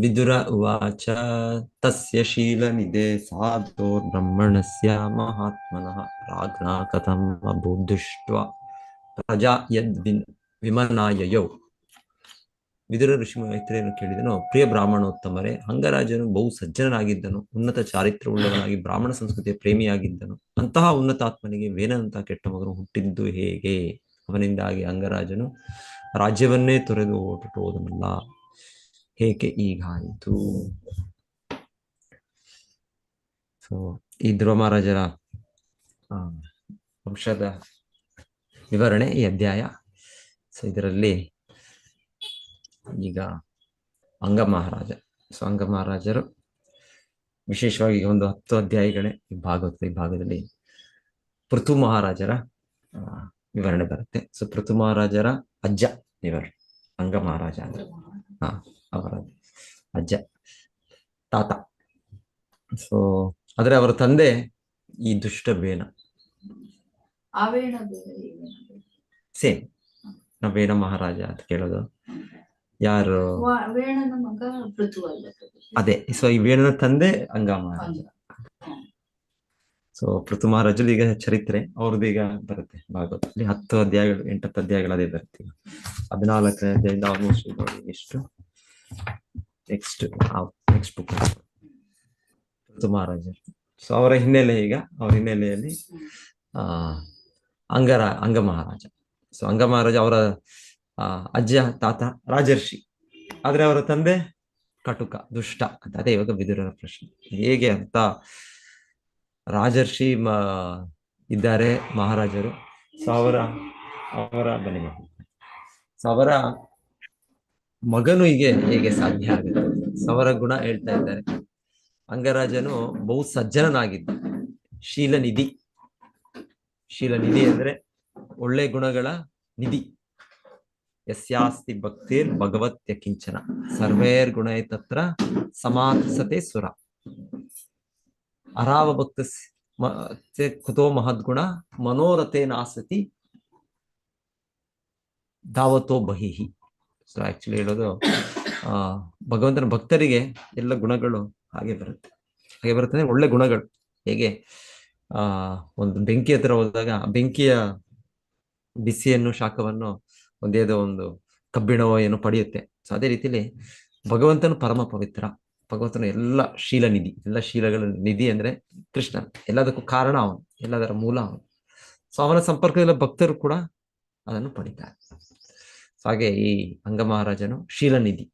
ವಿದುರ ಉವಾಚ ತಸ್ಯ ಶೀಲನಿದೆ ಸಾಧೋರ್ಬ್ರಹ್ಮಣಸ್ಯ ಮಹಾತ್ಮನಃ ರಾಜ್ಞಾ ಕಥಂ ಅಬುದ್ಧಿಷ್ಟ್ವಾ ಪ್ರಜಾ ವಿಮನಾಯಯೌ. ವಿದುರ ಋಷಿ ಮೈತ್ರಿಯನ್ನು ಕೇಳಿದನು, ಪ್ರಿಯ ಬ್ರಾಹ್ಮಣೋತ್ತಮರೇ, ಅಂಗರಾಜನು ಬಹು ಸಜ್ಜನನಾಗಿದ್ದನು, ಉನ್ನತ ಚಾರಿತ್ರ್ಯವುಳ್ಳವನಾಗಿ ಬ್ರಾಹ್ಮಣ ಸಂಸ್ಕೃತಿಯ ಪ್ರೇಮಿಯಾಗಿದ್ದನು. ಅಂತಹ ಉನ್ನತಾತ್ಮನಿಗೆ ವೇನಂತಹ ಕೆಟ್ಟ ಮಗನು ಹುಟ್ಟಿದ್ದು ಹೇಗೆ? ಅವನಿಂದಾಗಿ ಅಂಗರಾಜನು ರಾಜ್ಯವನ್ನೇ ತೊರೆದು ಹೋದನಲ್ಲ, ಹೇಗೆ ಹೀಗಾಯಿತು? ಸೊ ಈ ಧ್ರುವ ಮಹಾರಾಜರ ವಂಶದ ವಿವರಣೆ ಈ ಅಧ್ಯಾಯ. ಸೊ ಇದರಲ್ಲಿ ಈಗ ಅಂಗ ಮಹಾರಾಜ, ಸೊ ಅಂಗ ಮಹಾರಾಜರು ವಿಶೇಷವಾಗಿ ಒಂದು 10 ಅಧ್ಯಾಯಗಳೇ ಈ ಭಾಗದಲ್ಲಿ ಪೃಥು ಮಹಾರಾಜರ ವಿವರಣೆ ಬರುತ್ತೆ. ಸೊ ಪೃಥು ಮಹಾರಾಜರ ಅಜ್ಜ ಇವರು ಅಂಗ ಮಹಾರಾಜ ಅಂದ್ರೆ ಅವರ ಅಜ್ಜ, ತಾತ. ಸೊ ಆದ್ರೆ ಅವರ ತಂದೆ ಈ ದುಷ್ಟ ವೇನ, ಸೇಮ್ ವೇನ ಮಹಾರಾಜ ಅಂತ ಕೇಳೋದು ಯಾರು? ಅದೇ. ಸೊ ಈ ವೇಣನ ತಂದೆ ಅಂಗ ಮಹಾರಾಜ. ಸೊ ಪೃಥು ಮಹಾರಾಜರು ಈಗ ಚರಿತ್ರೆ ಅವ್ರದ್ದು ಈಗ ಬರುತ್ತೆ ಭಾಗವತದಲ್ಲಿ 10 ಅಧ್ಯಾಯಗಳು, 8 ಅಧ್ಯಾಯಗಳು ಅದೇ ಬರುತ್ತೆ. 14ನೇ ಅಧ್ಯಾಯದಿಂದ ಆಲ್ಮೋಸ್ಟ್ ಎಷ್ಟು ನೆಕ್ಸ್ಟ್ ಬುಕ್ ಪೃಥು ಮಹಾರಾಜರು. ಸೊ ಅವರ ಹಿನ್ನೆಲೆ, ಈಗ ಅವ್ರ ಹಿನ್ನೆಲೆಯಲ್ಲಿ ಅಂಗ ಮಹಾರಾಜ. ಸೊ ಅಂಗ ಮಹಾರಾಜ ಅವರ ಅಜ್ಜ ತಾತ ರಾಜರ್ಷಿ, ಆದ್ರೆ ಅವರ ತಂದೆ ಕಟುಕ, ದುಷ್ಟ ಅಂತ. ಅದೇ ಇವಾಗ ವಿದುರನ ಪ್ರಶ್ನೆ, ಹೇಗೆ ಅಂತ. ರಾಜರ್ಷಿ ಇದ್ದಾರೆ ಮಹಾರಾಜರು. ಸೊ ಅವರ ಬನ್ನಿ, ಸೊ ಅವರ ಮಗನು ಹೇಗೆ ಸಾಧ್ಯ ಆಗುತ್ತೆ? ಸೊ ಅವರ ಗುಣ ಹೇಳ್ತಾ ಇದ್ದಾರೆ. ಅಂಗರಾಜನು ಬಹು ಸಜ್ಜನನಾಗಿದ್ದ, ಶೀಲನಿಧಿ. ಶೀಲನಿಧಿ ಅಂದ್ರೆ ಒಳ್ಳೆ ಗುಣಗಳ ನಿಧಿ. ಯಸ್ಯಾಸ್ತಿ ಭಕ್ತಿರ್ ಭಗವತ್ಯ ಕಿಂಚನ ಸರ್ವೇರ್ ಗುಣ ತತ್ರ ಸಮಾಸತೆ ಸುರ. ಅರಾವ ಭಕ್ತ ಕುತೋ ಮಹದ್ಗುಣ ಮನೋರಥೇ ನಾಸತಿ ಧಾವತೋ ಬಹಿಹಿ. ಸೊ ಆಕ್ಚುಲಿ ಹೇಳೋದು, ಭಗವಂತನ ಭಕ್ತರಿಗೆ ಎಲ್ಲ ಗುಣಗಳು ಹಾಗೆ ಬರುತ್ತೆ ಒಳ್ಳೆ ಗುಣಗಳು. ಹೇಗೆ ಒಂದು ಬೆಂಕಿ ಹತ್ರ ಹೋದಾಗ ಬೆಂಕಿಯ ಬಿಸಿಯನ್ನು, ಶಾಖವನ್ನು ಒಂದೇದೋ ಒಂದು ಕಬ್ಬಿಣವೋ ಏನೋ ಪಡೆಯುತ್ತೆ. ಸೊ ಅದೇ ರೀತಿಯಲ್ಲಿ ಭಗವಂತನು ಪರಮ ಪವಿತ್ರ. ಭಗವಂತನು ಎಲ್ಲ ಶೀಲ ನಿಧಿ, ಎಲ್ಲ ಶೀಲಗಳ ನಿಧಿ ಅಂದ್ರೆ ಕೃಷ್ಣ. ಎಲ್ಲದಕ್ಕೂ ಕಾರಣ ಅವನು, ಎಲ್ಲದರ ಮೂಲ ಅವನು. ಸೊ ಅವನ ಸಂಪರ್ಕದಲ್ಲಿ ಭಕ್ತರು ಕೂಡ ಅದನ್ನು ಪಡಿತಾರೆ. ಸೊ ಹಾಗೆ ಈ ಅಂಗ ಮಹಾರಾಜನು ಶೀಲನಿಧಿ,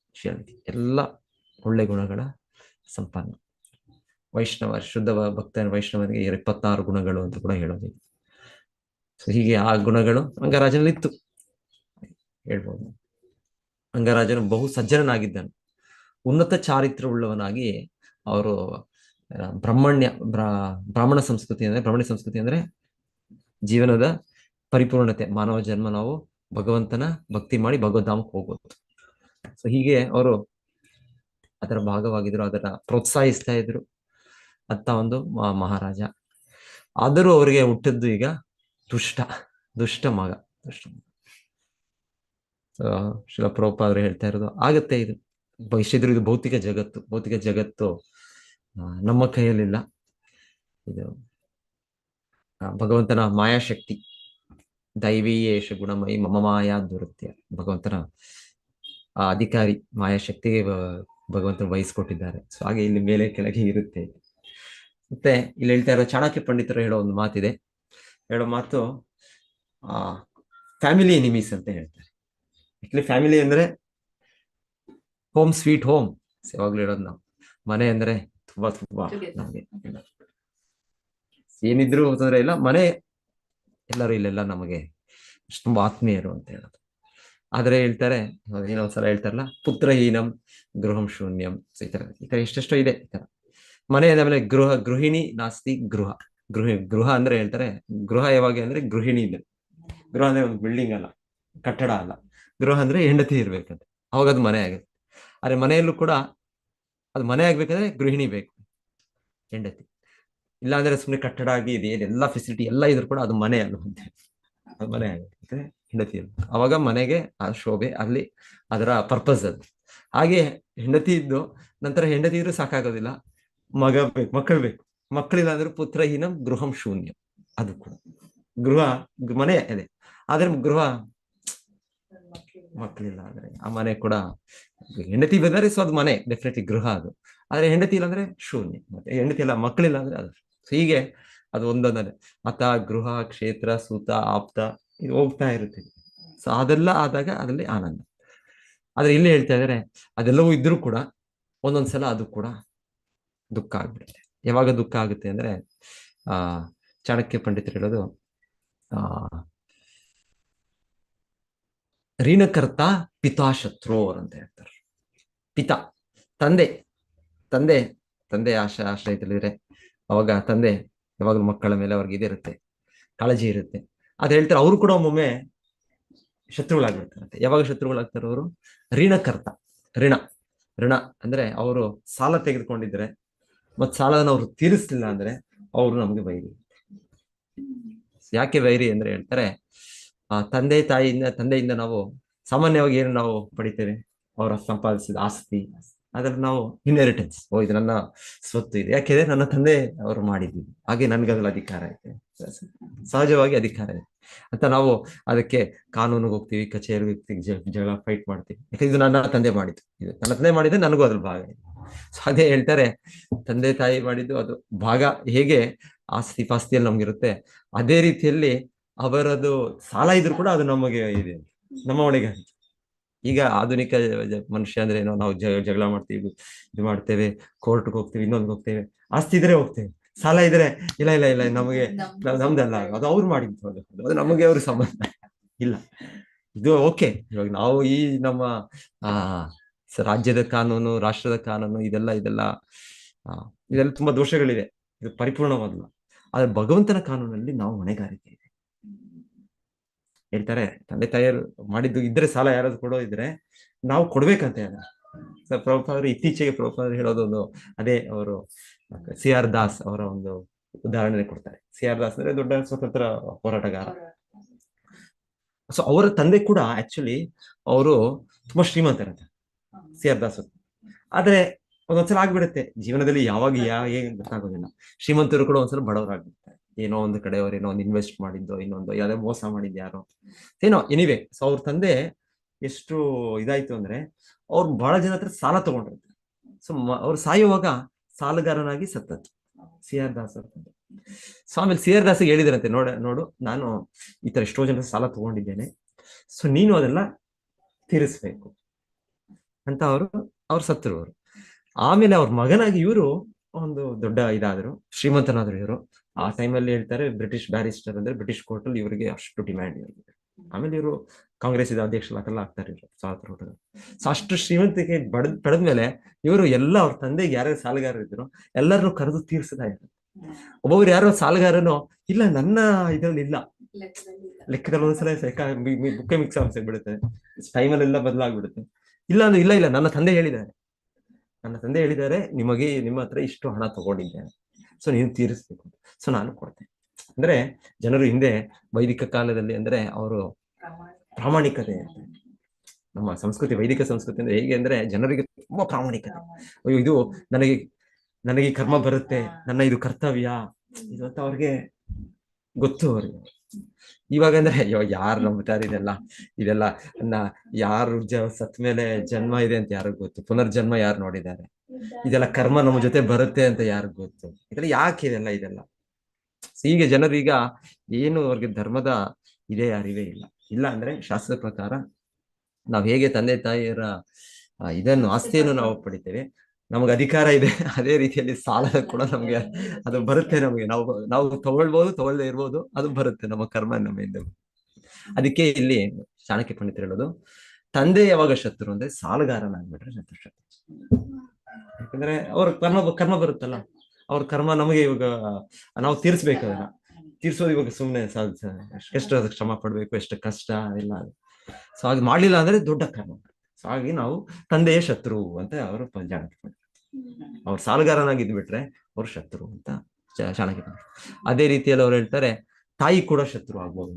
ಎಲ್ಲ ಒಳ್ಳೆ ಗುಣಗಳ ಸಂಪನ್ನ ವೈಷ್ಣವ, ಶುದ್ಧ ಭಕ್ತನ ವೈಷ್ಣವನಿಗೆ 26 ಗುಣಗಳು ಅಂತ ಕೂಡ ಹೇಳೋದು. ಸೊ ಹೀಗೆ ಆ ಗುಣಗಳು ಅಂಗರಾಜನಲ್ಲಿ ಇತ್ತು ಹೇಳ್ಬೋದು. ಅಂಗರಾಜನು ಬಹು ಸಜ್ಜನನಾಗಿದ್ದನು, ಉನ್ನತ ಚಾರಿತ್ರ್ಯವುಳ್ಳವನಾಗಿ. ಅವರು ಬ್ರಾಹ್ಮಣ ಸಂಸ್ಕೃತಿ ಅಂದ್ರೆ ಜೀವನದ ಪರಿಪೂರ್ಣತೆ, ಮಾನವ ಜನ್ಮ ನಾವು ಭಗವಂತನ ಭಕ್ತಿ ಮಾಡಿ ಭಗವದ್ಧಾಮಕ್ಕೆ ಹೋಗೋದು. ಸೊ ಹೀಗೆ ಅವರು ಅದರ ಭಾಗವಾಗಿದ್ರು, ಅದರ ಪ್ರೋತ್ಸಾಹಿಸ್ತಾ ಇದ್ರು ಅಂತ ಒಂದು ಮಹಾರಾಜ. ಆದರೂ ಅವರಿಗೆ ಹುಟ್ಟಿದ್ದು ಈಗ ದುಷ್ಟ ಮಗ. ಶಿಲ ಪ್ರಭುಪಾದರು ಹೇಳ್ತಾ ಇರೋದು ಆಗತ್ತೆ. ಇದು ಭವಿಷ್ಯದ್ರು, ಇದು ಭೌತಿಕ ಜಗತ್ತು ನಮ್ಮ ಕೈಯಲ್ಲಿಲ್ಲ. ಇದು ಭಗವಂತನ ಮಾಯಾಶಕ್ತಿ. ದೈವೀಯೇಷ ಗುಣಮಯಿ ಮಮ ಮಾಯಾ ದುರತ್ಯ. ಭಗವಂತನ ಅಧಿಕಾರಿ ಮಾಯಾಶಕ್ತಿಗೆ ಭಗವಂತನ ವಹಿಸ್ಕೊಟ್ಟಿದ್ದಾರೆ. ಸೊ ಹಾಗೆ ಇಲ್ಲಿ ಮೇಲೆ ಕೆಳಗೆ ಇರುತ್ತೆ. ಮತ್ತೆ ಇಲ್ಲಿ ಹೇಳ್ತಾ ಇರೋ ಚಾಣಕ್ಯ ಪಂಡಿತರು ಹೇಳೋ ಒಂದು ಮಾತಿದೆ. ಹೇಳೋ ಮಾತು ಫ್ಯಾಮಿಲಿ ಎನಿಮೀಸ್ ಅಂತ ಹೇಳ್ತಾರೆ. ಆಕ್ಚುಲಿ ಫ್ಯಾಮಿಲಿ ಅಂದ್ರೆ ಹೋಮ್ ಸ್ವೀಟ್ ಹೋಮ್. ಯಾವಾಗ್ಲೂ ಹೇಳೋದು ನಾವು, ಮನೆ ಅಂದ್ರೆ ತುಂಬಾ ನಮ್ಗೆ ಏನಿದ್ರು ತೊಂದರೆ ಇಲ್ಲ, ಮನೆ ಎಲ್ಲರೂ ಇಲ್ಲೆಲ್ಲ ನಮಗೆ ತುಂಬಾ ಆತ್ಮೀಯರು ಅಂತ ಹೇಳೋದು. ಆದ್ರೆ ಹೇಳ್ತಾರೆ, ಏನೊಂದ್ಸಲ ಹೇಳ್ತಾರಲ್ಲ, ಪುತ್ರಹೀನಂ ಗೃಹಂ ಶೂನ್ಯಂ. ಸೊ ಈ ತರ ಎಷ್ಟೆಷ್ಟೋ ಇದೆ ಈ ತರ. ಮನೆ ಆದ್ಮೇಲೆ ಗೃಹಿಣಿ ನಾಸ್ತಿ ಗೃಹ ಅಂದ್ರೆ ಹೇಳ್ತಾರೆ, ಗೃಹ ಯಾವಾಗ ಅಂದ್ರೆ ಗೃಹಿಣಿ ಇದೆ. ಗೃಹ ಅಂದ್ರೆ ಒಂದು ಬಿಲ್ಡಿಂಗ್ ಅಲ್ಲ, ಕಟ್ಟಡ ಅಲ್ಲ. ಗೃಹ ಅಂದ್ರೆ ಹೆಂಡತಿ ಇರ್ಬೇಕಂತ, ಅವಾಗ ಅದು ಮನೆ ಆಗುತ್ತೆ. ಆದ್ರೆ ಮನೆಯಲ್ಲೂ ಕೂಡ ಅದು ಮನೆ ಆಗ್ಬೇಕಂದ್ರೆ ಗೃಹಿಣಿ ಬೇಕು, ಹೆಂಡತಿ. ಇಲ್ಲ ಅಂದ್ರೆ ಸುಮ್ಮನೆ ಕಟ್ಟಡ ಆಗಿ ಇದೆ, ಎಲ್ಲ ಫೆಸಿಲಿಟಿ ಎಲ್ಲ ಇದ್ರು ಕೂಡ ಅದು ಮನೆ ಅನ್ನುವಂತೆ, ಅದು ಮನೆ ಆಗುತ್ತೆ ಹೆಂಡತಿ. ಅವಾಗ ಮನೆಗೆ ಆ ಶೋಭೆ, ಅಲ್ಲಿ ಅದರ ಪರ್ಪಸ್ ಅದು. ಹಾಗೆ ಹೆಂಡತಿ ಇದ್ದು ನಂತರ ಹೆಂಡತಿ ಇದ್ರೂ ಸಾಕಾಗೋದಿಲ್ಲ, ಮಗ ಬೇಕು, ಮಕ್ಕಳು ಬೇಕು. ಮಕ್ಕಳಿಲ್ಲ ಅಂದ್ರೆ ಪುತ್ರಹೀನ ಗೃಹಂ ಶೂನ್ಯ. ಅದು ಕೂಡ ಗೃಹ ಮನೆ ಇದೆ, ಆದ್ರೆ ಗೃಹ ಮಕ್ಕಳಿಲ್ಲ ಅಂದ್ರೆ ಆ ಮನೆ ಕೂಡ, ಹೆಂಡತಿ ಬಂದರೆ ಸೊ ಅದು ಮನೆ ಡೆಫಿನೆಟ್ಲಿ ಗೃಹ ಅದು. ಆದ್ರೆ ಹೆಂಡತಿ ಇಲ್ಲ ಅಂದ್ರೆ ಶೂನ್ಯ. ಮತ್ತೆ ಹೆಂಡತಿ ಇಲ್ಲ ಮಕ್ಕಳಿಲ್ಲ ಅಂದ್ರೆ ಅದು. ಹೀಗೆ ಅದು ಒಂದೊಂದನೆ ಮತ ಗೃಹ ಕ್ಷೇತ್ರ ಸೂತ ಆಪ್ತ ಇದು ಹೋಗ್ತಾ ಇರುತ್ತೆ. ಸೊ ಅದೆಲ್ಲ ಆದಾಗ ಅದರಲ್ಲಿ ಆನಂದ. ಆದ್ರೆ ಇಲ್ಲಿ ಹೇಳ್ತಾ ಇದಾರೆ ಅದೆಲ್ಲವೂ ಇದ್ರೂ ಕೂಡ ಒಂದೊಂದ್ಸಲ ಅದು ಕೂಡ ದುಃಖ ಆಗ್ಬಿಡುತ್ತೆ. ಯಾವಾಗ ದುಃಖ ಆಗುತ್ತೆ ಅಂದ್ರೆ ಆ ಚಾಣಕ್ಯ ಪಂಡಿತರು ಹೇಳೋದು, ಆ ಋಣಕರ್ತ ಪಿತಾಶತ್ರೋರ್ ಅಂತ ಹೇಳ್ತಾರೆ. ಪಿತಾ ತಂದೆ, ತಂದೆ ತಂದೆ ಆಶ್ರಯದಲ್ಲಿದ್ರೆ ಅವಾಗ ತಂದೆ ಯಾವಾಗಲೂ ಮಕ್ಕಳ ಮೇಲೆ ಅವ್ರಿಗೆ ಇದಿರುತ್ತೆ, ಕಾಳಜಿ ಇರುತ್ತೆ. ಅದ್ ಹೇಳ್ತಾರೆ ಅವರು ಕೂಡ ಒಮ್ಮೊಮ್ಮೆ ಶತ್ರುಗಳಾಗ್ಬಿಡ್ತಾರಂತೆ. ಯಾವಾಗ ಶತ್ರುಗಳಾಗ್ತಾರೆ ಅವರು? ಋಣಕರ್ತ, ಋಣ ಋಣ ಅಂದ್ರೆ ಅವರು ಸಾಲ ತೆಗೆದುಕೊಂಡಿದ್ರೆ ಮತ್ ಸಾಲನ ಅವ್ರು ತೀರಿಸ್ಲಿಲ್ಲ ಅಂದ್ರೆ ಅವರು ನಮ್ಗೆ ವೈರಿ. ಯಾಕೆ ವೈರಿ ಅಂದ್ರೆ ಹೇಳ್ತಾರೆ, ತಂದೆಯಿಂದ ನಾವು ಸಾಮಾನ್ಯವಾಗಿ ಏನು ನಾವು ಪಡಿತೇವೆ? ಅವರ ಸಂಪಾದಿಸಿದ ಆಸ್ತಿ, ಅದ್ರಲ್ಲಿ ನಾವು ಇನ್ಹೆರಿಟೆನ್ಸ್, ಇದು ನನ್ನ ಸ್ವತ್ತು ಇದೆ, ಯಾಕೆಂದ್ರೆ ನನ್ನ ತಂದೆ ಅವರು ಮಾಡಿದ್ದೀವಿ, ಹಾಗೆ ನನ್ಗೆ ಅದ್ರಲ್ಲಿ ಅಧಿಕಾರ ಇದೆ, ಸಹಜವಾಗಿ ಅಧಿಕಾರ ಇದೆ ಅಂತ ನಾವು ಅದಕ್ಕೆ ಕಾನೂನಿಗೆ ಹೋಗ್ತೀವಿ, ಕಚೇರಿಗೆ ಹೋಗ್ತೀವಿ, ಜಗಳ ಫೈಟ್ ಮಾಡ್ತೀವಿ. ಯಾಕಂದ್ರೆ ಇದು ನನ್ನ ತಂದೆ ಮಾಡಿದ್ದು, ಇದು ನನ್ನ ತಂದೆ ಮಾಡಿದ್ರೆ ನನಗೂ ಅದ್ರ ಭಾಗ ಇದೆ. ಸೊ ಅದೇ ಹೇಳ್ತಾರೆ, ತಂದೆ ತಾಯಿ ಮಾಡಿದ್ದು ಅದು ಭಾಗ ಹೇಗೆ ಆಸ್ತಿ ಪಾಸ್ತಿಯಲ್ಲಿ ನಮ್ಗಿರುತ್ತೆ, ಅದೇ ರೀತಿಯಲ್ಲಿ ಅವರದು ಸಾಲ ಇದ್ರು ಕೂಡ ಅದು ನಮಗೆ ಇದೆ, ನಮ್ಮ ಒಳಗೆ. ಈಗ ಆಧುನಿಕ ಮನುಷ್ಯ ಅಂದ್ರೆ ಏನೋ, ನಾವು ಜಗಳ ಮಾಡ್ತೀವಿ, ಇದು ಮಾಡ್ತೇವೆ, ಕೋರ್ಟ್ಗೆ ಹೋಗ್ತೀವಿ, ಇನ್ನೊಂದು ಹೋಗ್ತೇವೆ, ಆಸ್ತಿ ಇದ್ರೆ ಹೋಗ್ತೇವೆ, ಸಾಲ ಇದ್ರೆ ಇಲ್ಲ ಇಲ್ಲ ಇಲ್ಲ ನಮಗೆ ನಮ್ದಲ್ಲ, ಅದು ಅವ್ರು ಮಾಡಿದ್ದು, ಅದು ನಮಗೆ ಅವ್ರ ಸಂಬಂಧ ಇಲ್ಲ. ಇದು ಓಕೆ. ಇವಾಗ ನಾವು ಈ ನಮ್ಮ ಆ ರಾಜ್ಯದ ಕಾನೂನು, ರಾಷ್ಟ್ರದ ಕಾನೂನು, ಇದೆಲ್ಲ ತುಂಬಾ ದೋಷಗಳಿವೆ, ಇದು ಪರಿಪೂರ್ಣವಾದಲ್ಲ. ಆದ್ರೆ ಭಗವಂತನ ಕಾನೂನಲ್ಲಿ ನಾವು ಹೊಣೆಗಾರಿಕೆ ಇದೆ. ಹೇಳ್ತಾರೆ ತಂದೆ ತಾಯಿಯರು ಮಾಡಿದ್ದು ಇದ್ರೆ ಸಾಲ ಯಾರಾದ್ರು ಕೊಡೋ ಇದ್ರೆ ನಾವು ಕೊಡ್ಬೇಕಂತ ಹೇಳ. ಪ್ರಭುಪಾದರು ಇತ್ತೀಚೆಗೆ ಪ್ರಭುಪಾದರು ಹೇಳೋದೊಂದು ಅದೇ, ಅವರು CR ದಾಸ್ ಅವರ ಒಂದು ಉದಾಹರಣೆ ಕೊಡ್ತಾರೆ. CR ದಾಸ್ ಅಂದ್ರೆ ದೊಡ್ಡ ಸ್ವತಂತ್ರ ಹೋರಾಟಗಾರ. ಸೊ ಅವರ ತಂದೆ ಕೂಡ ಆಕ್ಚುಲಿ ಅವರು ತುಂಬಾ ಶ್ರೀಮಂತರಂತೆ CR ದಾಸ್. ಆದ್ರೆ ಒಂದೊಂದ್ಸಲ ಆಗ್ಬಿಡುತ್ತೆ ಜೀವನದಲ್ಲಿ, ಯಾವಾಗ ಹೇಗೆ ಗೊತ್ತಾಗೋದಿಲ್ಲ. ಶ್ರೀಮಂತರು ಕೂಡ ಒಂದ್ಸಲ ಬಡವರಾಗ್ಬಿಡ್ತಾರೆ, ಏನೋ ಒಂದು ಕಡೆ ಅವ್ರು ಏನೋ ಒಂದು ಇನ್ವೆಸ್ಟ್ ಮಾಡಿದ್ದೋ, ಇನ್ನೊಂದು ಯಾವ್ದೋ ಮೋಸ ಮಾಡಿದ್ದು ಯಾರೋ ಏನೋ ಎನಿವೆ. ಸೊ ಅವ್ರ ತಂದೆ ಎಷ್ಟು ಇದಾಯ್ತು ಅಂದ್ರೆ ಅವ್ರು ಬಹಳ ಜನ ಹತ್ರ ಸಾಲ ತಗೊಂಡಿರ್ತಾರೆ. ಸೊ ಅವ್ರು ಸಾಯುವಾಗ ಸಾಲಗಾರನಾಗಿ ಸತ್ತದ್ದು CR ದಾಸ್ ಅವ್ರ ತಂದೆ. ಸೊ ಆಮೇಲೆ CR ದಾಸ್ ಹೇಳಿದ್ರಂತೆ, ನೋಡು ನಾನು ಈ ತರ ಎಷ್ಟೋ ಜನ ಸಾಲ ತಗೊಂಡಿದ್ದೇನೆ, ಸೊ ನೀನು ಅದೆಲ್ಲ ತೀರಿಸ್ಬೇಕು ಅಂತ ಅವ್ರು ಸತ್ತರು ಅವರು. ಆಮೇಲೆ ಅವ್ರ ಮಗನಾಗಿ ಇವರು ಒಂದು ದೊಡ್ಡ ಇದಾದ್ರು, ಶ್ರೀಮಂತನಾದ್ರು ಇವರು. ಆ ಟೈಮಲ್ಲಿ ಹೇಳ್ತಾರೆ ಬ್ರಿಟಿಷ್ ಬ್ಯಾರಿಸ್ಟರ್ ಅಂದ್ರೆ ಬ್ರಿಟಿಷ್ ಕೋರ್ಟ್ ಅಲ್ಲಿ ಇವರಿಗೆ ಅಷ್ಟು ಡಿಮ್ಯಾಂಡ್ ಇರುತ್ತೆ. ಆಮೇಲೆ ಇವರು ಕಾಂಗ್ರೆಸ್ ಅಧ್ಯಕ್ಷರಾಗೆಲ್ಲ ಆಗ್ತಾರೆ ಇವರು ಸ್ವಾತಂತ್ರ್ಯ ಹೋರಾಟ. ಸೊ ಅಷ್ಟು ಶ್ರೀಮಂತಿಕೆ ಪಡೆದ್ಮೇಲೆ ಇವರು ಎಲ್ಲ ಅವ್ರ ತಂದೆಗೆ ಯಾರ್ಯಾರು ಸಾಲಗಾರರು ಇದ್ರು ಎಲ್ಲರನ್ನು ಕರೆದು ತೀರ್ಸದ ಇದ್ರು. ಒಬ್ಬೊಬ್ರು ಯಾರೋ ಸಾಲಗಾರನು ಇಲ್ಲ ನನ್ನ ಇದ್ರಲ್ಲಿ ಇಲ್ಲ, ಲೆಕ್ಕದಲ್ಲಿ ಒಂದ್ಸಲ ಬುಕ್ಕೆ ಮಿಕ್ಸ್ ಆಗ್ಬಿಡುತ್ತೆ, ಟೈಮಲ್ಲೆಲ್ಲ ಬದಲಾಗ್ಬಿಡುತ್ತೆ. ಇಲ್ಲ ಅಂದ್ರೆ ಇಲ್ಲ ನನ್ನ ತಂದೆ ಹೇಳಿದ್ದಾರೆ ನಿಮಗೆ, ನಿಮ್ಮ ಹತ್ರ ಇಷ್ಟು ಹಣ ತಗೊಂಡಿದ್ದೇನೆ, ಸೊ ನೀವು ತೀರಿಸ್ಬೇಕು, ಸೊ ನಾನು ಕೊಡ್ತೇನೆ. ಅಂದ್ರೆ ಜನರು ಹಿಂದೆ ವೈದಿಕ ಕಾಲದಲ್ಲಿ ಅಂದ್ರೆ ಅವರು ಪ್ರಾಮಾಣಿಕತೆ, ನಮ್ಮ ಸಂಸ್ಕೃತಿ ವೈದಿಕ ಸಂಸ್ಕೃತಿ ಅಂದ್ರೆ ಹೇಗೆ ಅಂದ್ರೆ ಜನರಿಗೆ ತುಂಬಾ ಪ್ರಾಮಾಣಿಕತೆ. ಅಯ್ಯೋ ಇದು ನನಗೆ ಕರ್ಮ ಬರುತ್ತೆ, ನನ್ನ ಇದು ಕರ್ತವ್ಯ ಇದು ಅಂತ ಅವ್ರಿಗೆ ಗೊತ್ತು. ಅವ್ರಿಗೆ ಇವಾಗ ಅಂದ್ರೆ ಅಯ್ಯೋ ಯಾರು ನಂಬ್ತಾರೆ ಇದೆಲ್ಲ ಯಾರು ಸತ್ ಮೇಲೆ ಜನ್ಮ ಇದೆ ಅಂತ ಯಾರಿಗ್ ಗೊತ್ತು, ಪುನರ್ಜನ್ಮ ಯಾರು ನೋಡಿದ್ದಾರೆ, ಇದೆಲ್ಲ ಕರ್ಮ ನಮ್ಮ ಜೊತೆ ಬರುತ್ತೆ ಅಂತ ಯಾರಿಗ್ ಗೊತ್ತು, ಇದೆಲ್ಲ ಯಾಕೆ ಇದೆಲ್ಲ. ಹೀಗೆ ಜನರು ಈಗ ಏನು ಅವ್ರಿಗೆ ಧರ್ಮದ ಇದೇ ಅರಿವೇ ಇಲ್ಲ ಅಂದ್ರೆ ಶಾಸ್ತ್ರದ ಪ್ರಕಾರ ನಾವ್ ಹೇಗೆ ತಂದೆ ತಾಯಿಯರ ಇದನ್ನು ಆಸ್ತಿಯನ್ನು ನಾವು ಪಡಿತೇವೆ, ನಮ್ಗೆ ಅಧಿಕಾರ ಇದೆ, ಅದೇ ರೀತಿಯಲ್ಲಿ ಸಾಲ ಕೂಡ ನಮ್ಗೆ ಅದು ಬರುತ್ತೆ. ನಮ್ಗೆ ನಾವು ತಗೊಳ್ಬಹುದು, ತಗೊಳ್ದೇ ಇರ್ಬೋದು, ಅದು ಬರುತ್ತೆ, ನಮ್ಮ ಕರ್ಮ ನಮ್ಮಿಂದ. ಅದಕ್ಕೆ ಇಲ್ಲಿ ಚಾಣಕ್ಯ ಪಂಡಿತರು ಹೇಳೋದು, ತಂದೆ ಯಾವಾಗ ಶತ್ರು ಅಂದ್ರೆ ಸಾಲಗಾರನಾಗ್ಬಿಟ್ರೆ ಶತ್ರು. ಯಾಕಂದ್ರೆ ಅವ್ರ ಕರ್ಮ ಬರುತ್ತಲ್ಲ, ಅವ್ರ ಕರ್ಮ ನಮಗೆ ಇವಾಗ ನಾವು ತೀರ್ಸ್ಬೇಕು, ಅದನ್ನ ತೀರ್ಸೋದು ಇವಾಗ ಸುಮ್ಮನೆ ಎಷ್ಟು ಅದಕ್ಕೆ ಶ್ರಮ ಪಡ್ಬೇಕು, ಎಷ್ಟು ಕಷ್ಟ ಇಲ್ಲ. ಸೊ ಹಾಗೆ ಮಾಡ್ಲಿಲ್ಲ ಅಂದ್ರೆ ದೊಡ್ಡ ಕರ್ಮ. ಸೊ ಹಾಗೆ ನಾವು ತಂದೆಯೇ ಶತ್ರು ಅಂತ ಅವರು ಚಾಣಕ್ಯ, ಅವ್ರು ಸಾಲಗಾರನಾಗಿದ್ದು ಬಿಟ್ರೆ ಅವ್ರು ಶತ್ರು ಅಂತ ಚಾಣಕ್ಯ. ಅದೇ ರೀತಿಯಲ್ಲಿ ಅವ್ರು ಹೇಳ್ತಾರೆ ತಾಯಿ ಕೂಡ ಶತ್ರು ಆಗ್ಬೋದು.